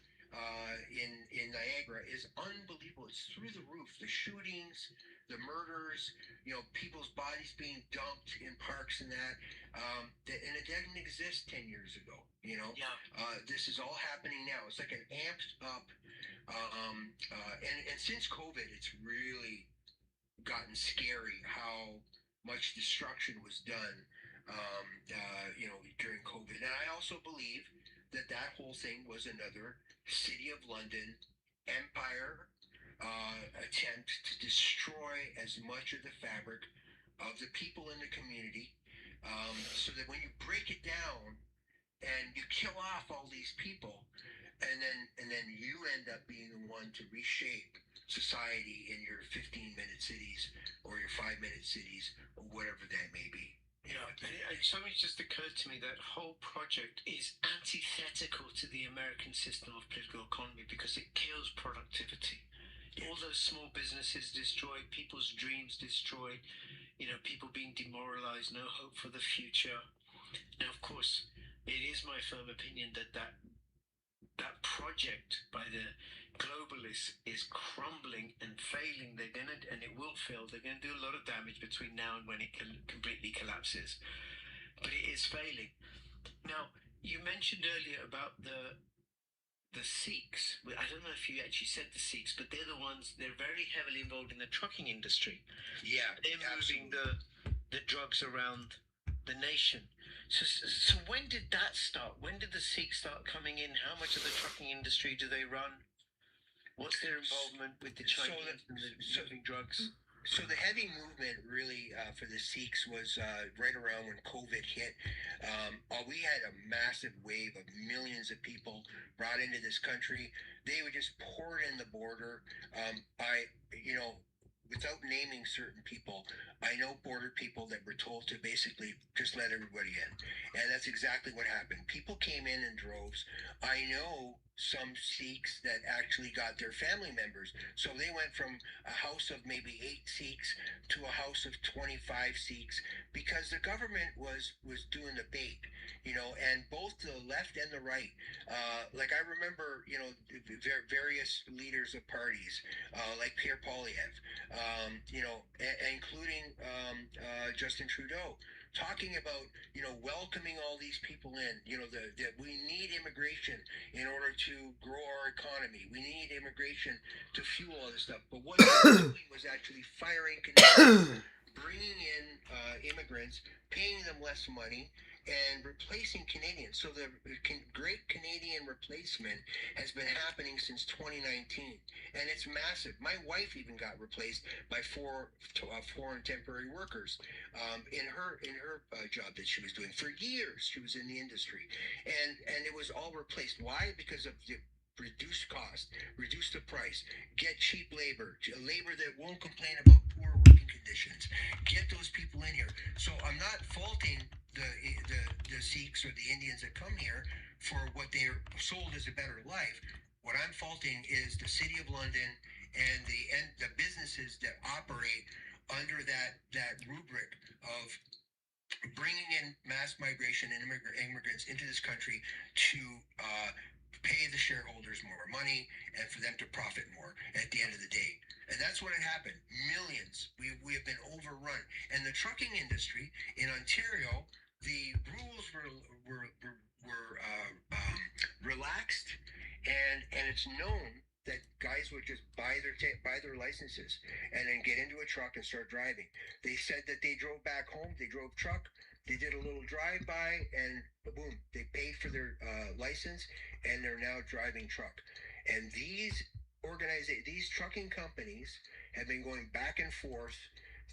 In Niagara is unbelievable. It's through the roof. The shootings, the murders, people's bodies being dumped in parks and that, and it didn't exist 10 years ago. This is all happening now. It's like an amped up, and since COVID, it's really gotten scary how much destruction was done, during COVID. And I also believe that whole thing was another City of London empire attempt to destroy as much of the fabric of the people in the community, so that when you break it down and you kill off all these people, and then you end up being the one to reshape society in your 15-minute cities or your 5-minute cities or whatever that may be. Yeah, something just occurred to me. That whole project is antithetical to the American system of political economy because it kills productivity. All those small businesses destroyed, people's dreams destroyed, people being demoralized, no hope for the future. Now, of course, it is my firm opinion that project by the globalists is crumbling and failing. And it will fail. They're going to do a lot of damage between now and when it completely collapses. But it is failing. Now, you mentioned earlier about the Sikhs. I don't know if you actually said the Sikhs, but they're very heavily involved in the trucking industry. Yeah, they're moving the drugs around the nation. So when did that start? When did the Sikhs start coming in? How much of the trucking industry do they run? What's their involvement with the Chinese and the moving drugs? So the heavy movement really for the Sikhs was right around when COVID hit. We had a massive wave of millions of people brought into this country. They would just pour in the border. Without naming certain people, I know border people that were told to basically just let everybody in. And that's exactly what happened. People came in droves. I know some Sikhs that actually got their family members. So they went from a house of maybe 8 Sikhs to a house of 25 Sikhs because the government was doing the bait, and both the left and the right. Like I remember, various leaders of parties, like Pierre Poilievre, including Justin Trudeau, talking about, welcoming all these people in, that we need immigration in order to grow our economy. We need immigration to fuel all this stuff. But what they were doing was actually firing Canadians, bringing in immigrants, paying them less money, and replacing Canadians. So the Great Canadian Replacement has been happening since 2019, and it's massive. My wife even got replaced by four foreign temporary workers in her job that she was doing for years. She was in the industry, and it was all replaced. Why? Because of the reduce cost, reduce the price, get cheap labor that won't complain about poor working conditions. Get those people in here. So I'm not faulting the Sikhs or the Indians that come here for what they're sold as a better life. What I'm faulting is the City of London and the businesses that operate under that rubric of bringing in mass migration and immigrants into this country to pay the shareholders more money and for them to profit more at the end of the day. And that's what had happened. Millions. We have been overrun. And the trucking industry in Ontario, the rules were relaxed, and it's known that guys would just buy their licenses and then get into a truck and start driving. They said that they drove back home. They drove truck. They did a little drive-by, and boom, they paid for their license, and they're now driving truck. And these trucking companies have been going back and forth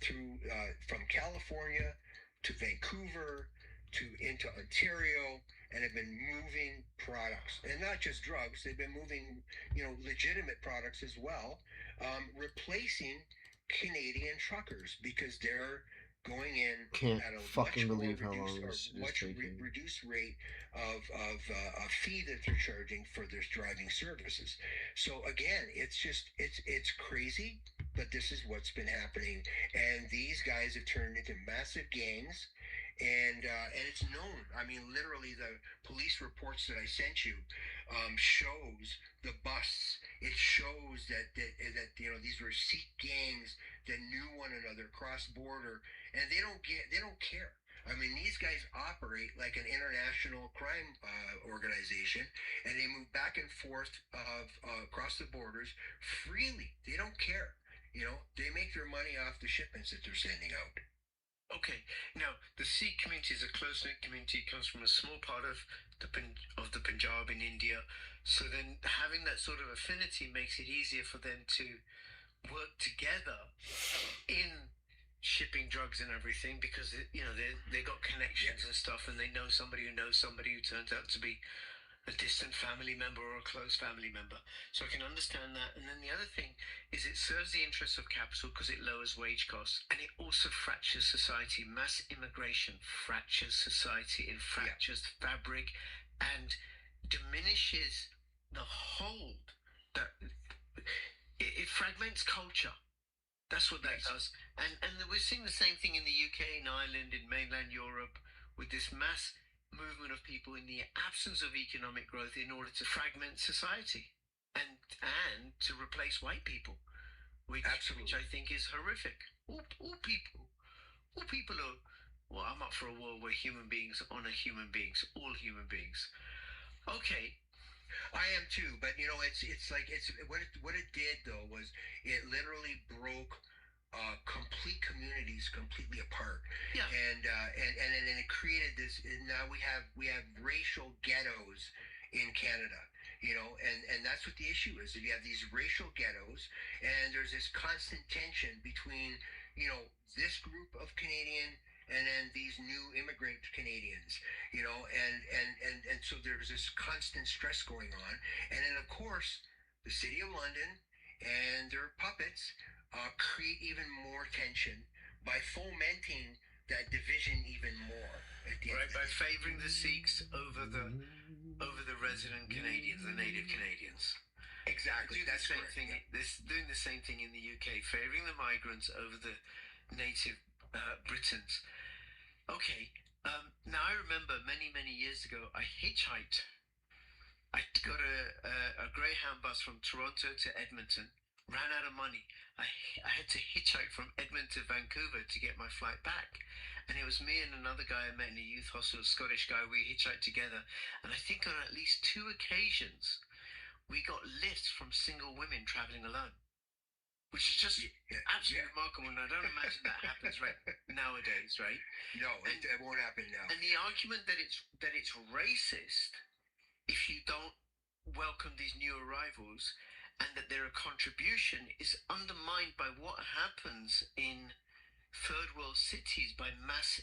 through from California to Vancouver to into Ontario, and have been moving products, and not just drugs. They've been moving, legitimate products as well, replacing Canadian truckers because they're going in at a fucking much believe how more long reduced, this or is much taking. reduced rate of a fee that they're charging for their driving services. So again, it's crazy, but this is what's been happening, and these guys have turned into massive gangs. And it's known. I mean, literally, the police reports that I sent you shows the busts. It shows that these were Sikh gangs that knew one another cross border, and they don't care. I mean, these guys operate like an international crime organization, and they move back and forth across the borders freely. They don't care. They make their money off the shipments that they're sending out. Okay. Now, the Sikh community is a close-knit community. It comes from a small part of the Punjab in India. So then, having that sort of affinity makes it easier for them to work together in shipping drugs and everything, because they got connections and stuff, and they know somebody who turns out to be a distant family member or a close family member. So I can understand that. And then the other thing is it serves the interests of capital because it lowers wage costs, and it also fractures society. Mass immigration fractures society, it fractures fabric, and diminishes the hold that it fragments culture. That's what that does. And we're seeing the same thing in the UK, in Ireland, in mainland Europe, with this mass movement of people in the absence of economic growth in order to fragment society and to replace white people, which I think is horrific. All people are. Well, I'm up for a world where human beings honor human beings, all human beings. Okay. I am too, but it's like what it did though was it literally broke complete communities completely apart. Yeah. And it created this. Now we have racial ghettos in Canada. And that's what the issue is. You have these racial ghettos, and there's this constant tension between this group of Canadian and then these new immigrant Canadians, and so there's this constant stress going on. And then, of course, the City of London and their puppets create even more tension by fomenting that division even more. By favoring the Sikhs over the resident Canadians, the native Canadians. Exactly. That's the same thing. Doing the same thing in the UK, favoring the migrants over the native Britons. Okay. Now I remember many years ago, I hitchhiked. I got a Greyhound bus from Toronto to Edmonton. Ran out of money. I had to hitchhike from Edmonton to Vancouver to get my flight back. And it was me and another guy I met in a youth hostel, a Scottish guy. We hitchhiked together. And I think on at least 2 occasions, we got lifts from single women traveling alone. Which is just absolutely remarkable. And I don't imagine that happens nowadays, right? No, it won't happen now. And the argument that it's racist if you don't welcome these new arrivals and that they're a contribution is undermined by what happens in third world cities by mass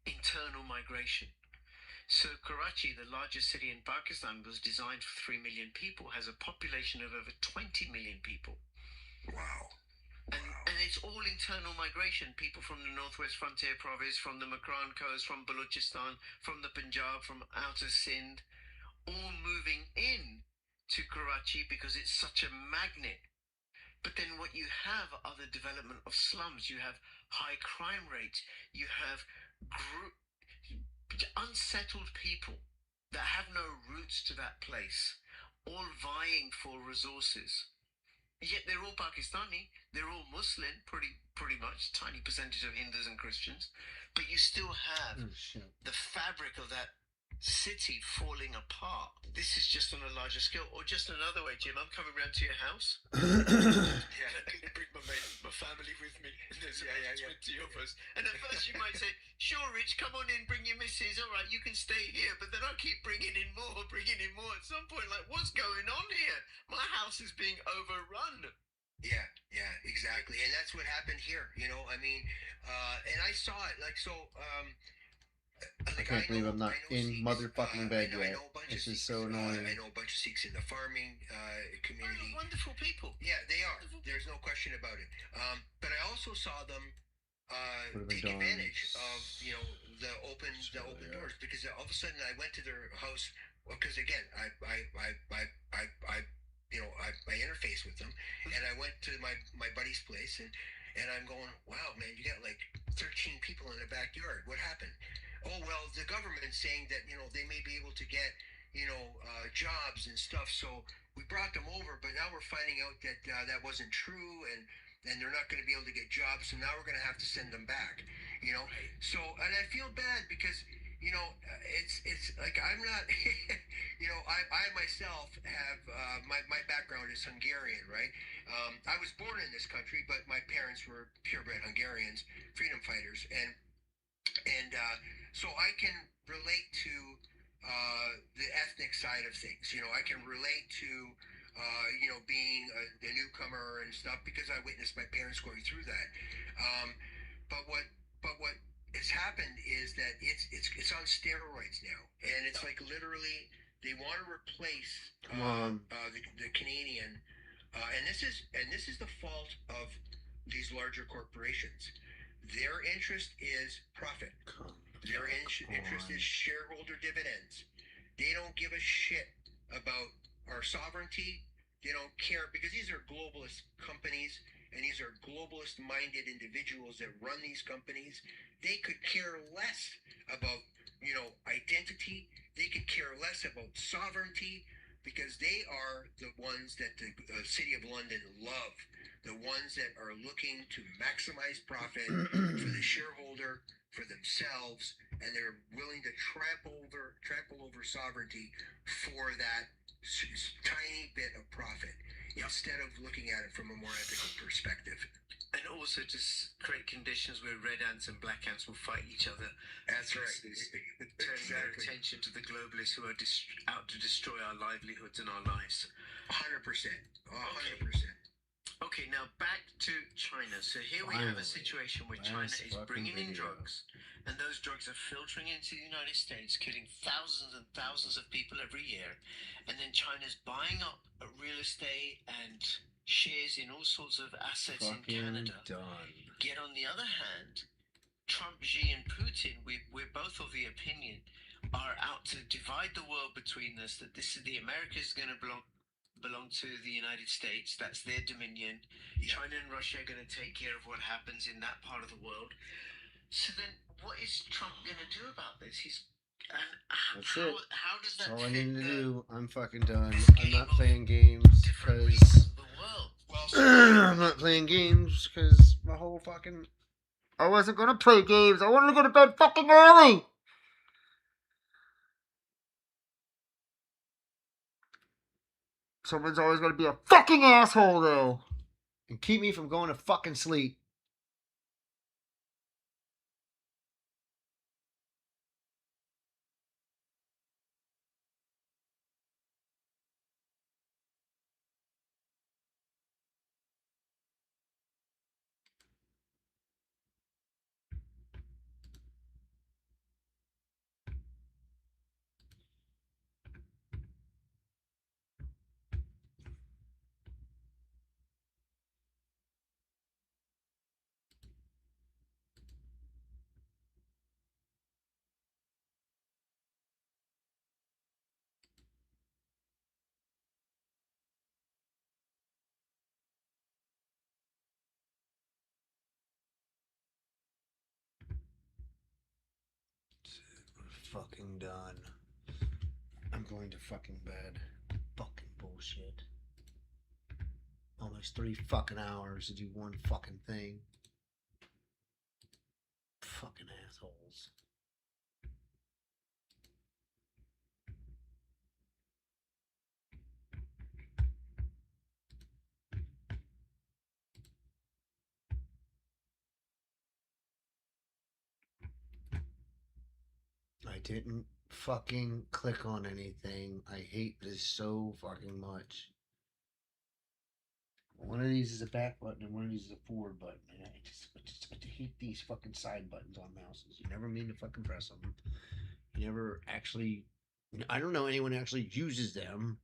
internal migration. So Karachi, the largest city in Pakistan, was designed for 3 million people, has a population of over 20 million people. Wow. And it's all internal migration. People from the Northwest Frontier Province, from the Makran Coast, from Balochistan, from the Punjab, from outer Sindh, all moving in to Karachi because it's such a magnet. But then what you have are the development of slums. You have high crime rates. You have unsettled people that have no roots to that place, all vying for resources. Yet they're all Pakistani. They're all Muslim, pretty much, tiny percentage of Hindus and Christians. But you still have the fabric of that city falling apart. This is just on a larger scale. Or just another way, Jim, I'm coming round to your house. I couldn't bring my family with me. And there's 20 of us. And at first you might say, sure, Rich, come on in, bring your missus. All right, you can stay here. But then I'll keep bringing in more. At some point, like, what's going on here? My house is being overrun. Yeah, exactly. And that's what happened here, I mean, and I saw it, I can't believe I'm not in motherfucking bed yet. This is so annoying. I know a bunch of Sikhs in the farming community. Wonderful people. Yeah, they are. There's no question about it. But I also saw them take advantage of the open doors, because all of a sudden I went to their house because again I interface with them, and I went to my buddy's place and I'm going, wow, man, you got like 13 people in the backyard. What happened? Oh, well, the government's saying that, they may be able to get, jobs and stuff. So we brought them over, but now we're finding out that that wasn't true, and they're not going to be able to get jobs. So now we're going to have to send them back, So, and I feel bad because, it's like I'm not, I myself have, my background is Hungarian, right? I was born in this country, but my parents were purebred Hungarians, freedom fighters, and And so I can relate to the ethnic side of things. You know, I can relate to being a newcomer and stuff because I witnessed my parents going through that. But what has happened is that it's on steroids now, and it's like literally they want to replace the Canadian, and this is the fault of these larger corporations. Their interest is profit. Their interest is shareholder dividends. They don't give a shit about our sovereignty. They don't care because these are globalist companies and these are globalist minded individuals that run these companies. They could care less about, identity. They could care less about sovereignty because they are the ones that the City of London love. The ones that are looking to maximize profit for the shareholder, for themselves, and they're willing to trample over sovereignty for that tiny bit of profit instead of looking at it from a more ethical perspective. And also just create conditions where red ants and black ants will fight each other. That's right. Turning their attention to the globalists who are out to destroy our livelihoods and our lives. 100%. 100%. Okay, now back to China. So here we have a situation where China is bringing in drugs, and those drugs are filtering into the United States, killing thousands and thousands of people every year. And then China's buying up real estate and shares in all sorts of assets in Canada. Yet on the other hand, Trump, Xi, and Putin, we're both of the opinion, are out to divide the world between us, that the America's going to belong to the United States. That's their dominion. China and Russia are going to take care of what happens in that part of the world. So then what is Trump going to do about this? That's it. How does that That's all I fit need to the do. I'm fucking done. I'm not playing games because I'm not playing games because my whole fucking. I wasn't gonna play games. I wanted to go to bed fucking early. Someone's always gonna be a fucking asshole though, and keep me from going to fucking sleep. We're fucking done. I'm going to fucking bed. Fucking bullshit. Almost 3 fucking hours to do one fucking thing. Fucking assholes. I didn't fucking click on anything. I hate this so fucking much. One of these is a back button and one of these is a forward button. And I hate these fucking side buttons on mouses. You never mean to fucking press them. You never actually. I don't know anyone actually uses them.